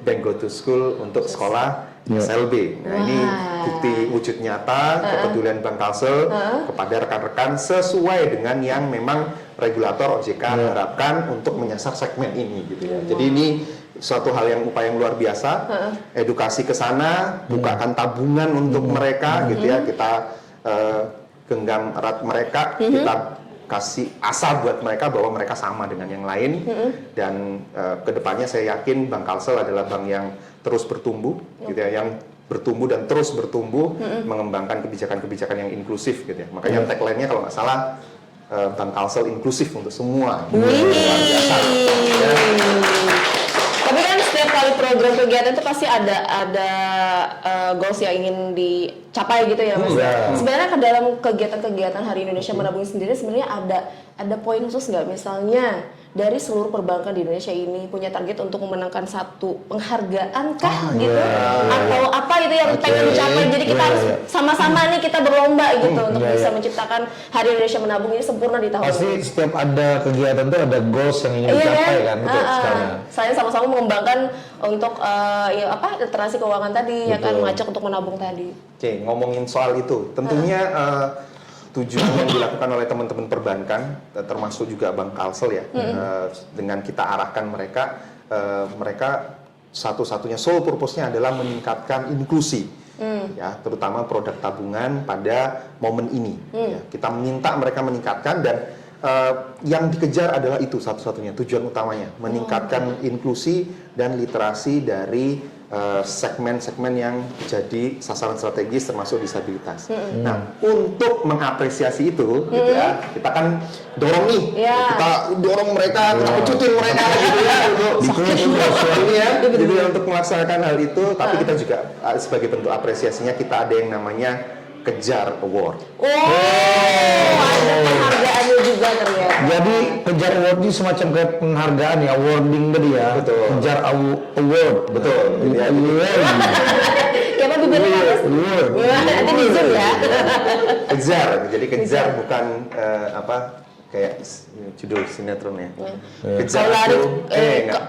Speaker 4: Bank Go to School untuk sekolah SLB. Nah, ini bukti wujud nyata kepedulian Bank Kalsel kepada rekan-rekan sesuai dengan yang memang regulator OJK harapkan untuk menyasar segmen ini gitu ya. Jadi ini suatu hal yang upaya yang luar biasa, edukasi ke sana, bukakan tabungan untuk mereka gitu ya. Kita genggam erat mereka, kita kasih asa buat mereka bahwa mereka sama dengan yang lain, dan kedepannya saya yakin Bank Kalsel adalah bank yang terus bertumbuh, gitu ya, yang bertumbuh dan terus bertumbuh, mengembangkan kebijakan-kebijakan yang inklusif, gitu ya. Makanya tagline-nya kalau nggak salah Bank Kalsel inklusif untuk semua. Luar biasa. Ya.
Speaker 1: Tapi kan setiap kali program kegiatan itu pasti ada goals yang ingin dicapai gitu ya Mas. Sebenarnya ke dalam kegiatan-kegiatan Hari Indonesia Menabung sendiri sebenarnya ada poin khusus nggak, misalnya dari seluruh perbankan di Indonesia ini punya target untuk memenangkan satu penghargaan kah gitu, atau apa itu yang pengen dicapai, jadi kita harus sama-sama nih kita berlomba gitu untuk bisa menciptakan Hari Indonesia Menabung ini sempurna di tahun
Speaker 2: pasti
Speaker 1: ini.
Speaker 2: setiap ada kegiatan tuh ada goals yang ingin dicapai kan, betul sekali.
Speaker 1: Saya sama-sama mengembangkan untuk literasi keuangan tadi, ya kan, mengajak untuk menabung tadi.
Speaker 4: Oke, ngomongin soal itu, tentunya tujuan yang dilakukan oleh teman-teman perbankan, termasuk juga Bank Kalsel ya, dengan kita arahkan mereka satu-satunya sole purpose-nya adalah meningkatkan inklusi, ya, terutama produk tabungan pada momen ini. Ya, kita minta mereka meningkatkan, dan yang dikejar adalah itu satu-satunya tujuan utamanya, meningkatkan inklusi dan literasi dari segmen-segmen yang jadi sasaran strategis termasuk disabilitas. Nah, untuk mengapresiasi itu, gitu ya, kita kan dorong nih, kita dorong mereka, kita pecutin mereka, gitu ya, gitu ya, untuk melaksanakan hal itu. Tapi kita juga sebagai bentuk apresiasinya kita ada yang namanya Kejar Award.
Speaker 1: Ada penghargaannya juga ternyata.
Speaker 2: Jadi Kejar Award ini semacam kayak penghargaan ya, awarding tadi ya.
Speaker 4: Betul.
Speaker 2: Kejar Award.
Speaker 4: Betul.
Speaker 2: Ya,
Speaker 1: Siapa bibirnya Mas? Nanti di zoom ya.
Speaker 4: Kejar, jadi kejar bukan kayak judul sinetron ya. Kejar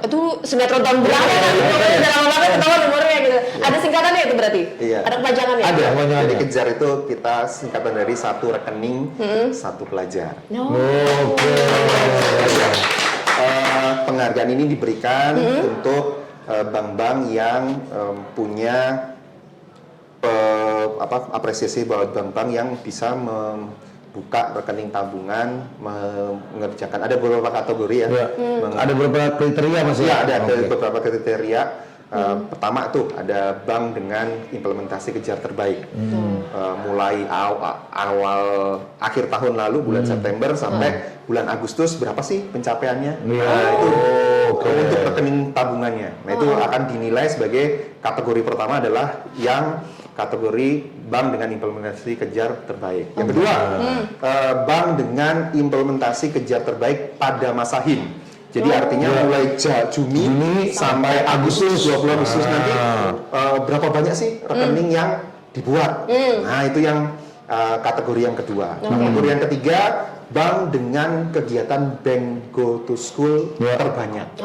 Speaker 1: itu sinetron tahun berapa kan? Udah lama banget ketahuan umurnya gitu. Ada singkatannya itu berarti?
Speaker 4: Iya.
Speaker 1: Ada kepanjangannya?
Speaker 4: Ada. Jadi kejar itu kita singkatan dari satu rekening, satu pelajar. Penghargaan ini diberikan untuk bank-bank yang punya apresiasi bahwa bank-bank yang bisa buka rekening tabungan, mengerjakan, ada beberapa kategori ya.
Speaker 2: Ada beberapa kriteria Mas ya?
Speaker 4: Ada beberapa kriteria Pertama tuh ada bank dengan implementasi kejar terbaik. Mulai awal akhir tahun lalu bulan September sampai bulan Agustus berapa sih pencapaiannya? Nah, itu untuk rekening tabungannya. Nah, itu akan dinilai sebagai kategori pertama adalah yang kategori bank dengan implementasi kejar terbaik. Yang kedua, bank dengan implementasi kejar terbaik pada masa HIM. Jadi artinya mulai Juni sampai Agustus, 20 Agustus nanti berapa banyak sih rekening yang dibuat. Nah, itu yang kategori yang kedua. Kategori yang ketiga, bank dengan kegiatan Bank Go to School terbanyak.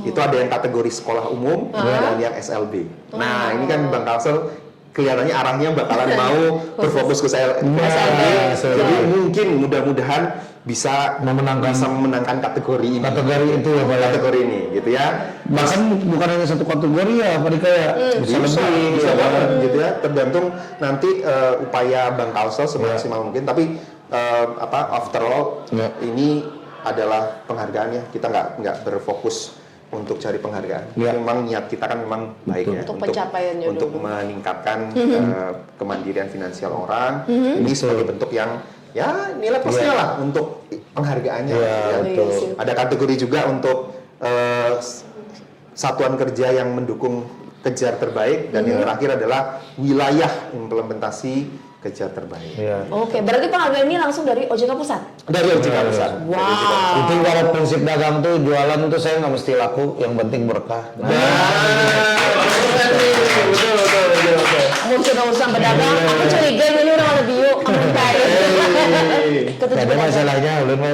Speaker 4: Itu ada yang kategori sekolah umum dan yang SLB. Nah, ini kan Bank Kalsel kelihatannya arahnya bakalan mau berfokus ke SLB. Jadi mungkin mudah-mudahan bisa memenangkan kategori ini.
Speaker 2: Kategori itu ya Pak.
Speaker 4: Kategori ini gitu ya.
Speaker 2: Bahkan bukan hanya satu kategori ya Pak Dika ya.
Speaker 4: Bisa banget gitu ya. Tergantung nanti upaya Bank Kalsel semaksimal mungkin. Tapi after all ini adalah penghargaannya. Kita nggak berfokus untuk cari penghargaan. Memang niat kita kan memang baik ya
Speaker 1: untuk pencapaiannya
Speaker 4: untuk meningkatkan kemandirian finansial orang. Ini sebagai bentuk yang ya nilai plusnya lah untuk penghargaannya. Ada kategori juga untuk satuan kerja yang mendukung kejar terbaik dan yang terakhir adalah wilayah implementasi kejar terbaik.
Speaker 1: Oke, berarti penghargaan ini langsung dari OJK Pusat?
Speaker 4: Dari OJK Pusat.
Speaker 1: Wow.
Speaker 2: Itu kalau prinsip dagang tuh jualan tuh saya nggak mesti laku, yang penting berkah.
Speaker 1: Mungkin urusan pedagang, aku curiga ini udah lebih yuk,
Speaker 2: Ada masalahnya, ulun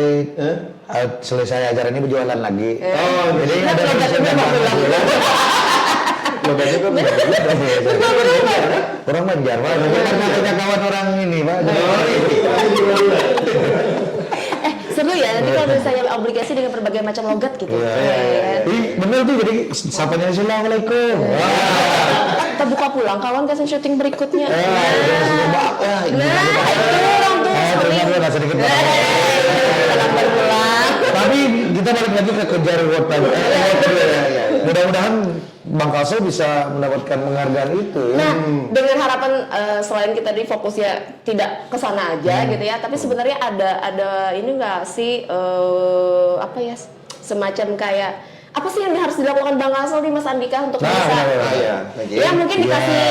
Speaker 2: selesai ajaran ini berjualan lagi. Jadi ada prinsip dagang.
Speaker 4: Logatnya kok
Speaker 2: Orang Banjar, Pak. Karena punya kawan orang ini, Pak.
Speaker 1: Seru ya, nanti kalau misalnya obligasi dengan berbagai macam logat gitu.
Speaker 2: Bener tuh, jadi sapanya Assalamualaikum.
Speaker 1: Kita buka pulang, kawan kasih syuting berikutnya.
Speaker 2: Itu
Speaker 1: orang tuh
Speaker 2: sedikit.
Speaker 1: lambat pulang.
Speaker 2: Tapi kita balik lagi ke kejar reward tadi. Mudah-mudahan Bang Kalsel bisa mendapatkan penghargaan itu.
Speaker 1: Nah, dengan harapan selain kita di fokusnya tidak ke sana aja gitu ya, tapi sebenarnya ada ini nggak sih semacam kayak apa sih yang harus dilakukan Bang Kalsel nih Mas Andika untuk bisa ya mungkin dikasih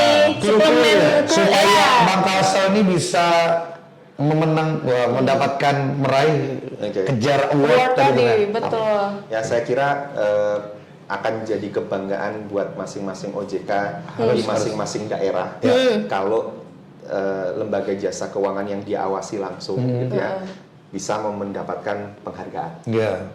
Speaker 1: suplemen
Speaker 2: supaya Bang Kalsel ini bisa mendapatkan meraih kejar award
Speaker 1: tadi, betul.
Speaker 4: Ya saya kira akan jadi kebanggaan buat masing-masing OJK di masing-masing daerah kalau lembaga jasa keuangan yang diawasi langsung gitu ya bisa mendapatkan penghargaan.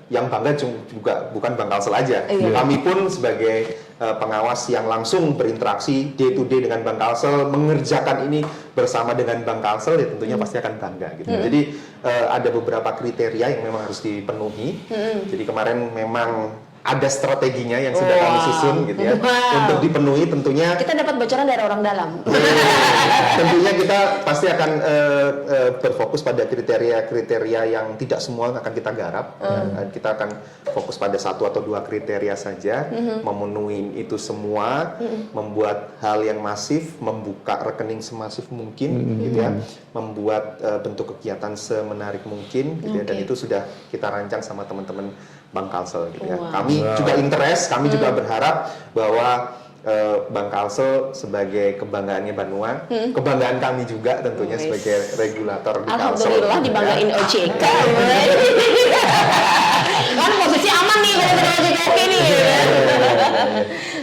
Speaker 4: Yang bangga juga bukan Bang Kalsel aja. Kami pun sebagai pengawas yang langsung berinteraksi day to day dengan Bang Kalsel, mengerjakan ini bersama dengan Bang Kalsel ya tentunya pasti akan bangga gitu. Jadi ada beberapa kriteria yang memang harus dipenuhi. Jadi kemarin memang ada strateginya yang sudah kami susun gitu ya untuk dipenuhi tentunya.
Speaker 1: Kita dapat bocoran dari orang dalam.
Speaker 4: Tentunya kita pasti akan berfokus pada kriteria-kriteria yang tidak semua akan kita garap. Kita akan fokus pada satu atau dua kriteria saja, memenuhi itu semua, membuat hal yang masif, membuka rekening semasif mungkin, gitu ya, membuat bentuk kegiatan semenarik mungkin, gitu ya, dan itu sudah kita rancang sama teman-teman Bang Kalsel, gitu ya. Kami juga interest, kami juga berharap bahwa Bang Kalsel sebagai kebanggaannya Banua, kebanggaan kami juga tentunya sebagai regulator di Kalsel.
Speaker 1: Alhamdulillah dibanggain OJK. Kan posisi aman nih kalau kita OJK ini.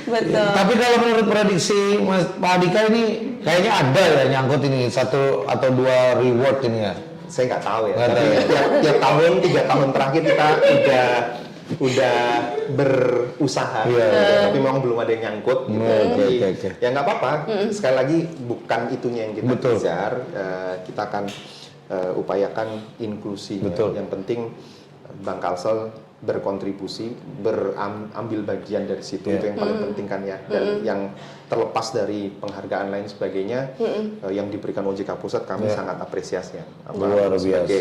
Speaker 1: Betul.
Speaker 2: Tapi kalau menurut prediksi Mas Pak Andika ini kayaknya ada ya nyangkut ini 1 atau 2 reward ini ya.
Speaker 4: Saya nggak tahu ya. Tapi tiap tahun 3 tahun terakhir kita udah berusaha, tapi memang belum ada yang nyangkut. Ya nggak apa-apa. Sekali lagi bukan itunya yang kita kejar. Kita akan upayakan inklusi. Yang penting Bang Kalsel berkontribusi, ambil bagian dari situ, itu yang paling penting kan ya. Dan yang terlepas dari penghargaan lain sebagainya yang diberikan OJK Pusat kami sangat apresiasi ya.
Speaker 2: Luar biasa.
Speaker 4: Sebagai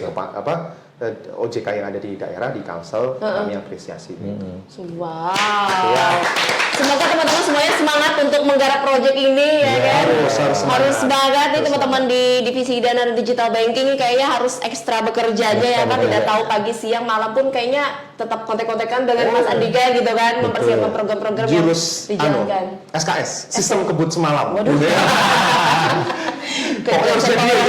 Speaker 4: OJK yang ada di daerah di Kalsel kami apresiasi.
Speaker 1: Wow. Semoga teman-teman semuanya semangat untuk menggarap proyek ini ya kan. Harus banget nih teman-teman di divisi dana dan digital banking ini kayaknya harus ekstra bekerja aja ya kan. Tidak tahu pagi siang malam pun kayaknya tetap kontek-kontekan dengan Mas Andika gitu kan, mempersiapkan program-program yang
Speaker 4: Jurus
Speaker 1: dijalankan.
Speaker 4: SKS, sistem kebut semalam.
Speaker 1: Waduh.
Speaker 4: Pokoknya harus jadi ya.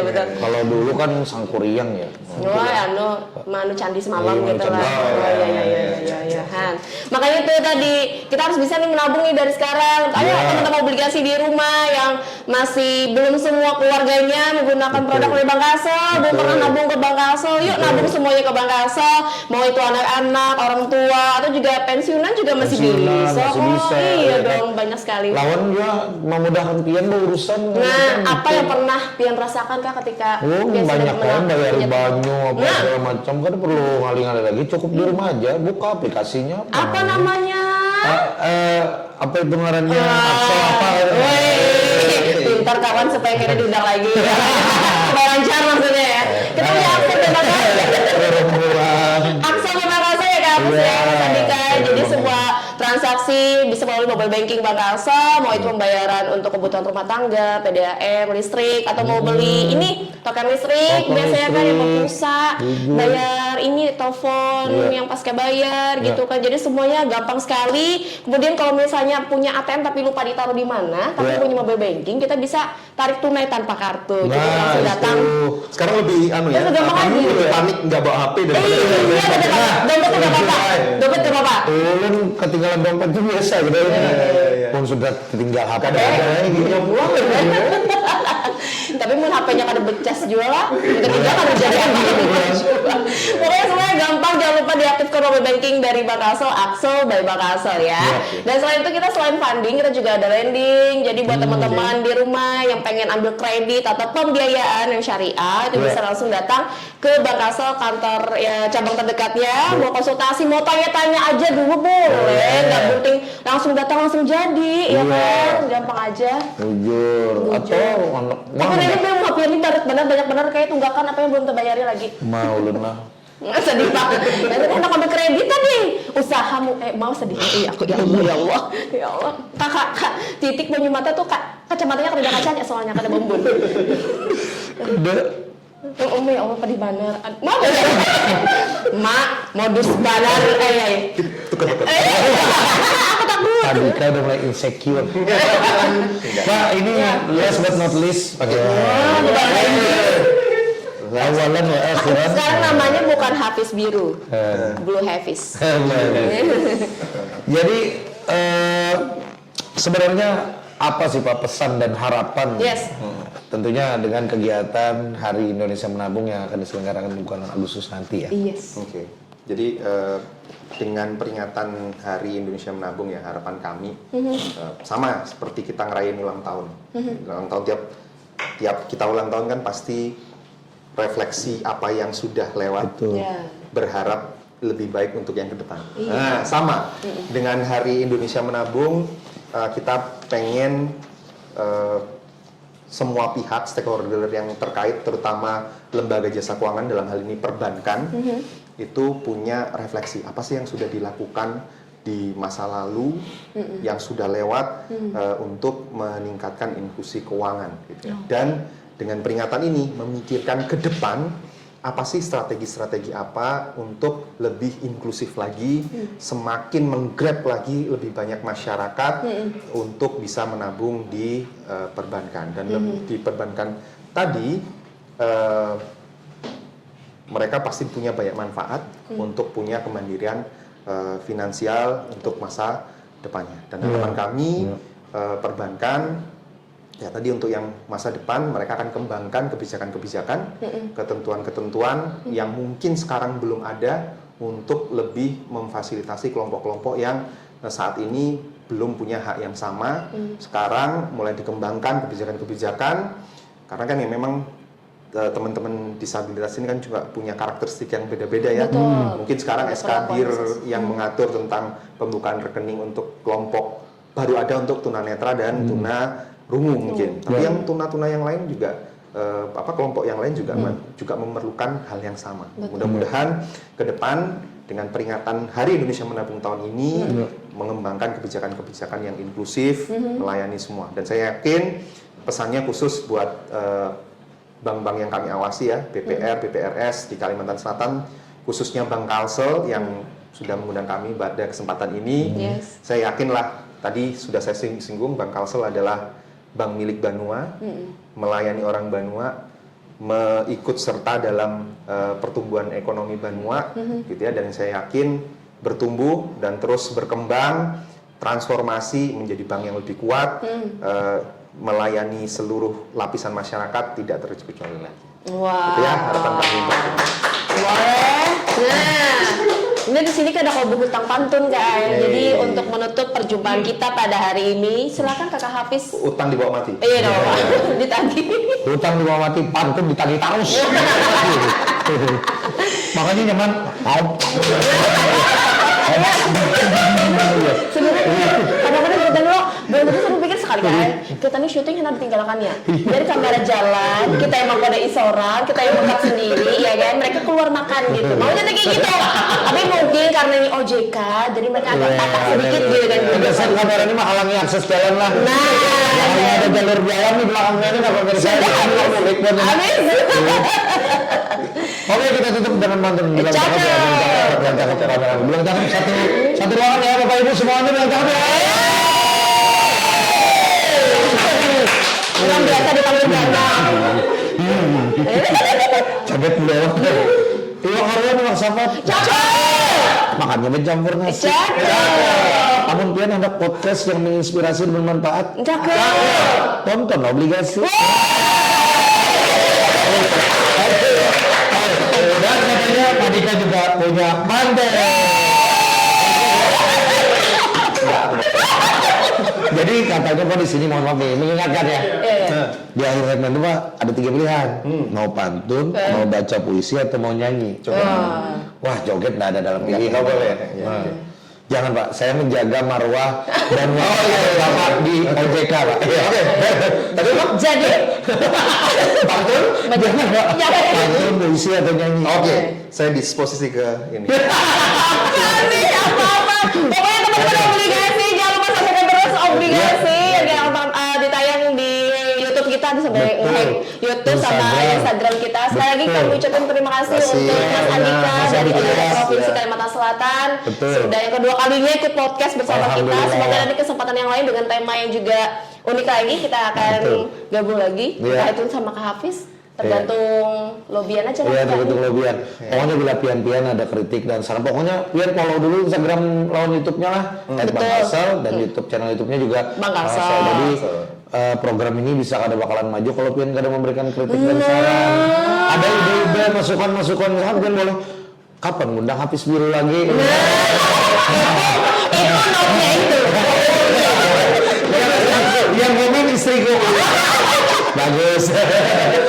Speaker 1: Betul.
Speaker 2: Kalau dulu kan Sangkuriang ya.
Speaker 1: Wah, manu candi semalam
Speaker 2: Iya,
Speaker 1: gitu
Speaker 2: candi
Speaker 1: lah. Iya. Han. Makanya itu tadi kita harus bisa nih menabung nih dari sekarang. Ayo teman-teman obligasi di rumah yang masih belum semua keluarganya menggunakan produk dari Bank Kasel, belum pernah nabung ke Bank Kasel. Yuk nabung semuanya ke Bank Kasel. Mau itu anak-anak, orang tua atau juga pensiunan juga masih bisa.
Speaker 2: Masih bisa,
Speaker 1: Iya
Speaker 2: ya
Speaker 1: dong, banyak sekali.
Speaker 2: Lawan juga memudahkan pian berurusan.
Speaker 1: Nah, apa yang pernah Pian rasakan Kak ketika Pian
Speaker 2: banyak kan bayar
Speaker 1: punya
Speaker 2: banyu apa
Speaker 1: Nah.
Speaker 2: segala macam kan perlu ngali-ngali lagi, cukup di rumah aja buka aplikasinya.
Speaker 1: apa namanya?
Speaker 2: Apa itu ngarannya? Axel apa?
Speaker 1: Wih, pintar kawan supaya kita diundang lagi. Supaya lancar maksudnya ya. Kita punya Axel terima kasih. Axel terima kasih ya Kak Agus ya, Mas Andika. Jadi semua transaksi bisa melalui mobile banking Bank Kasel, mau itu pembayaran untuk kebutuhan rumah tangga, PDAM, listrik, atau mau beli ini token listrik, biasanya kan yang mau pulsa, bayar ini telepon yang pasca bayar gitu kan. Jadi semuanya gampang sekali. Kemudian kalau misalnya punya ATM tapi lupa ditaruh di mana, tapi punya mobile banking, kita bisa tarik tunai tanpa kartu. Jadi langsung datang.
Speaker 4: Sekarang lebih
Speaker 1: Ya, gampang aja.
Speaker 4: lebih panik nggak bawa HP daripada
Speaker 1: Dompet nggak apa-apa. Dompet nggak apa-apa.
Speaker 2: Ulun ketinggalan dompet itu biasa gitu. Pun sudah ketinggal HP.
Speaker 1: Tapi mun HP-nya kada becas juga lah. Kita tinggal kada jadi apa. Pokoknya semuanya gampang, jangan lupa diaktifkan mobile banking dari Bank Kasel, Axel by Bank Kasel ya. Dan selain itu kita selain funding, kita juga ada lending. Jadi buat teman-teman di rumah yang pengen ambil kredit atau pembiayaan yang syariah, itu bisa langsung datang ke Bank Kasel kantor ya cabang terdekatnya. Mau konsultasi, mau tanya-tanya aja dulu boleh. Nggak penting langsung datang langsung jadi, ya kan? Gampang aja.
Speaker 2: Jujur. Atau
Speaker 1: Aku ini belum ngapain ini benar banyak benar kayak tunggakan apa yang belum terbayari lagi.
Speaker 2: mau ulun lah.
Speaker 1: Sedih banget. Nanti enak ambil kreditan nih. Usahamu mau sedih. Iya aku ya Allah. Ya Allah. Kak, titik banyu mata tuh kacamatanya kada ada kacanya soalnya kada bembun. Umi Allah pedih banar. Mau ya? Mak, modus banar kayak. Aku takut.
Speaker 2: Andika udah mulai insecure. Pak, ini last but not least pakai awalan ya akhiran.
Speaker 1: Sekarang namanya bukan Hafiz Biru, Blue Hafiz.
Speaker 2: Jadi sebenarnya apa sih Pak pesan dan harapan?
Speaker 1: Yes.
Speaker 2: Tentunya dengan kegiatan Hari Indonesia Menabung yang akan diselenggarakan bulan Agustus nanti ya.
Speaker 1: Yes.
Speaker 4: Oke. Jadi dengan peringatan Hari Indonesia Menabung ya, harapan kami sama seperti kita ngerayain ulang tahun. Ulang tahun tiap kita ulang tahun kan pasti refleksi apa yang sudah lewat.
Speaker 2: Betul.
Speaker 1: Ya.
Speaker 4: Berharap lebih baik untuk yang ke depan. Nah, sama dengan Hari Indonesia Menabung, kita pengen semua pihak stakeholder yang terkait, terutama lembaga jasa keuangan dalam hal ini perbankan, itu punya refleksi apa sih yang sudah dilakukan di masa lalu yang sudah lewat untuk meningkatkan inklusi keuangan, gitu ya. Dan dengan peringatan ini memikirkan ke depan apa sih strategi-strategi apa untuk lebih inklusif lagi, semakin menggrab lagi lebih banyak masyarakat untuk bisa menabung di perbankan. Dan di perbankan tadi mereka pasti punya banyak manfaat untuk punya kemandirian finansial untuk masa depannya. Dan harapan kami perbankan ya tadi untuk yang masa depan mereka akan kembangkan kebijakan-kebijakan, ketentuan-ketentuan yang mungkin sekarang belum ada untuk lebih memfasilitasi kelompok-kelompok yang saat ini belum punya hak yang sama. Sekarang mulai dikembangkan kebijakan-kebijakan karena kan ya memang teman-teman disabilitas ini kan juga punya karakteristik yang beda-beda ya. Mungkin sekarang SKDIR yang mengatur tentang pembukaan rekening untuk kelompok baru ada untuk tunanetra dan tuna rungu mungkin, tapi yang tuna-tuna yang lain juga kelompok yang lain juga memerlukan hal yang sama. Mudah-mudahan ke depan dengan peringatan Hari Indonesia Menabung tahun ini mengembangkan kebijakan-kebijakan yang inklusif, melayani semua. Dan saya yakin pesannya khusus buat bank-bank yang kami awasi ya, BPR, BPRS di Kalimantan Selatan, khususnya Bank Kalsel yang sudah mengundang kami pada kesempatan ini. Saya yakinlah, tadi sudah saya singgung, Bank Kalsel adalah bank milik Banua, melayani orang Banua, ikut serta dalam pertumbuhan ekonomi Banua, gitu ya. Dan saya yakin bertumbuh dan terus berkembang, transformasi menjadi bank yang lebih kuat, melayani seluruh lapisan masyarakat tidak terkecuali lagi.
Speaker 1: Wah.
Speaker 4: Itu ya harapan kami.
Speaker 1: Boleh. Nah, ini di sini kan ada kolbu hutang pantun guys. Jadi untuk menutup perjumpaan kita pada hari ini, silakan Kakak Hafiz.
Speaker 4: Utang dibawa mati.
Speaker 1: Iya dong, ditagih.
Speaker 2: Hutang dibawa mati, pantun ditagih terus. Makanya nyaman.
Speaker 1: Sebenarnya kadang-kadang kita dulu belum tentu saya pikir sekali kan kita nih syuting hendak ditinggalkannya dari kamera jalan, kita emang pada isoran, kita yang makan sendiri ya kan, mereka keluar makan gitu, maunya tuh kayak gitu. Tapi mungkin karena ini OJK jadi mereka agak patah sedikit gitu kan.
Speaker 2: Biasa kamera ini mah halangi akses jalan lah. Kalau ada jalur jalan di belakangnya ini nggak pemirsa.
Speaker 1: Habis.
Speaker 2: Oke, kita tutup dengan pantun. Bilang cakep ya, bilang cakep kamera. Bilang cakep satu ruangan ya Bapak Ibu semuanya bilang cakep ya.
Speaker 1: Yang biasa dipanggil Danang.
Speaker 2: Cabet beliau. Iwak Arya memang sama.
Speaker 1: Cakep.
Speaker 2: Makannya mencampur nasi.
Speaker 1: Cakep.
Speaker 2: Namun pian ada podcast yang menginspirasi dan bermanfaat.
Speaker 1: Cakep.
Speaker 2: Tonton Obligasi. Dan katanya Pak Dika juga punya mantan. Jadi katanya Pak di sini mohon maaf nih, mengingatkan ya. Di akhir segmen itu Pak ada 3 pilihan, mau pantun, mau baca puisi atau mau nyanyi. Wah joget nggak ada dalam pilihan.
Speaker 4: Nggak boleh.
Speaker 2: Jangan Pak, saya menjaga marwah dan Bapak di OJK Pak.
Speaker 4: Tadi Pak?
Speaker 1: Jadi
Speaker 2: Pantun? Jangan Pak. Pantun, puisi atau nyanyi.
Speaker 4: Oke, saya disposisi ke ini.
Speaker 1: Nanti apa-apa. Pokoknya teman-teman obligasi, jangan lupa saksikan terus obligasi yang ditayang di YouTube kita, bisa YouTube sama Instagram kita. Sekali lagi kami ucapkan terima kasih untuk Mas Andika dari Provinsi Kalimantan Selatan. Sudah yang kedua kalinya ikut podcast bersama kita. Semoga nanti kesempatan yang lain dengan tema yang juga unik lagi kita akan gabung lagi. Kita itu sama Kak Hafiz. Tergantung lobian aja.
Speaker 2: Iya, tergantung lobian. Pokoknya bila pian-pian ada kritik dan saran. Pokoknya pian follow dulu Instagram lawan YouTube-nya lah. Bang Kalsel dan YouTube channel YouTube-nya juga
Speaker 1: Bang Kalsel.
Speaker 2: Jadi program ini bisa kada bakalan maju kalau pian kada memberikan kritik dan saran. Ada ide-ide, masukan-masukan, misalkan pian boleh kapan ngundang Hafiz Biru lagi.
Speaker 1: Itu.
Speaker 2: Yang komen istriku. Bagus.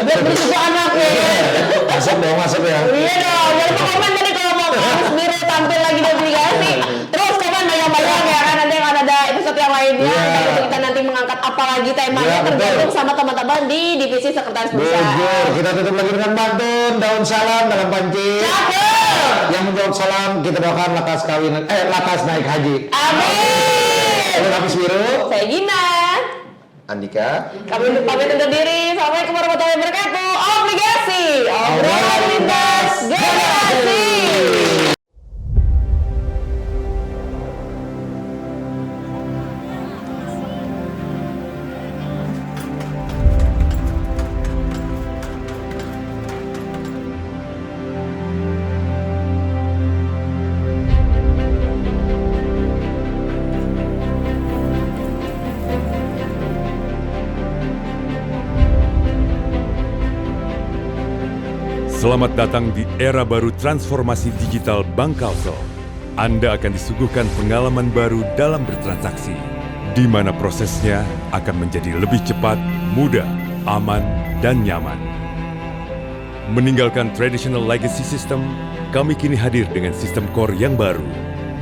Speaker 1: Biar beli susu anak ya.
Speaker 2: Masuk ya.
Speaker 1: Iya dong, jangan lupa komen tadi kalau mau Hafiz Biru tampil lagi di obligasi. Terus komen banyak-banyak ya kan, nanti akan ada episode yang lainnya. Kita nanti mengangkat apa lagi temanya tergantung sama teman-teman di divisi sekretaris bursa.
Speaker 2: Kita tutup lagi dengan pantun, daun salam dalam panci.
Speaker 1: Cakep.
Speaker 2: Yang menjawab salam kita doakan lakas kawin, lakas naik haji.
Speaker 1: Amin.
Speaker 2: Saya Hafiz Biru.
Speaker 1: Saya Gina.
Speaker 4: Andika.
Speaker 1: Kami pamit undur diri. Assalamualaikum warahmatullahi wabarakatuh. Obligasi, obrolan lintas generasi.
Speaker 5: Selamat datang di era baru transformasi digital Bank Kalsel. Anda akan disuguhkan pengalaman baru dalam bertransaksi, di mana prosesnya akan menjadi lebih cepat, mudah, aman, dan nyaman. Meninggalkan traditional legacy system, kami kini hadir dengan sistem core yang baru,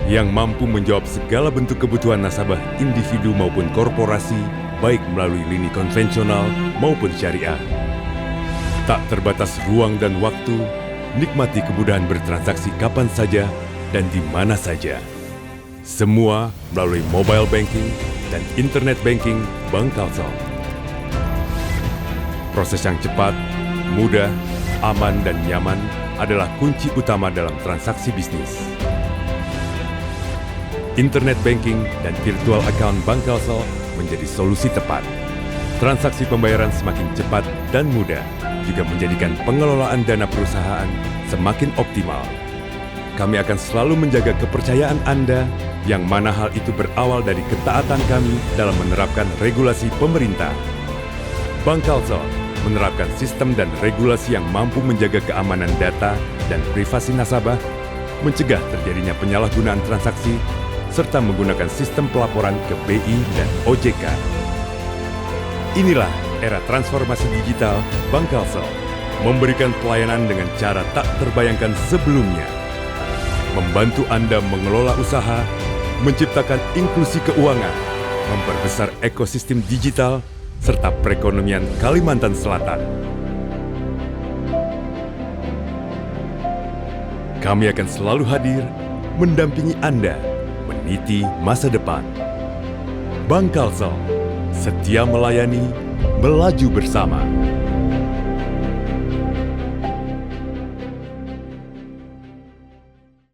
Speaker 5: yang mampu menjawab segala bentuk kebutuhan nasabah individu maupun korporasi, baik melalui lini konvensional maupun syariah. Tak terbatas ruang dan waktu, nikmati kemudahan bertransaksi kapan saja, dan di mana saja. Semua melalui mobile banking dan internet banking Bank Kalsel. Proses yang cepat, mudah, aman, dan nyaman adalah kunci utama dalam transaksi bisnis. Internet banking dan virtual account Bank Kalsel menjadi solusi tepat. Transaksi pembayaran semakin cepat dan mudah, juga menjadikan pengelolaan dana perusahaan semakin optimal. Kami akan selalu menjaga kepercayaan Anda, yang mana hal itu berawal dari ketaatan kami dalam menerapkan regulasi pemerintah. Bank Kalsel menerapkan sistem dan regulasi yang mampu menjaga keamanan data dan privasi nasabah, mencegah terjadinya penyalahgunaan transaksi, serta menggunakan sistem pelaporan ke BI dan OJK. Inilah era transformasi digital Bank Kalsel, memberikan pelayanan dengan cara tak terbayangkan sebelumnya. Membantu Anda mengelola usaha, menciptakan inklusi keuangan, memperbesar ekosistem digital, serta perekonomian Kalimantan Selatan. Kami akan selalu hadir, mendampingi Anda, meniti masa depan. Bank Kalsel, setia melayani, melaju bersama.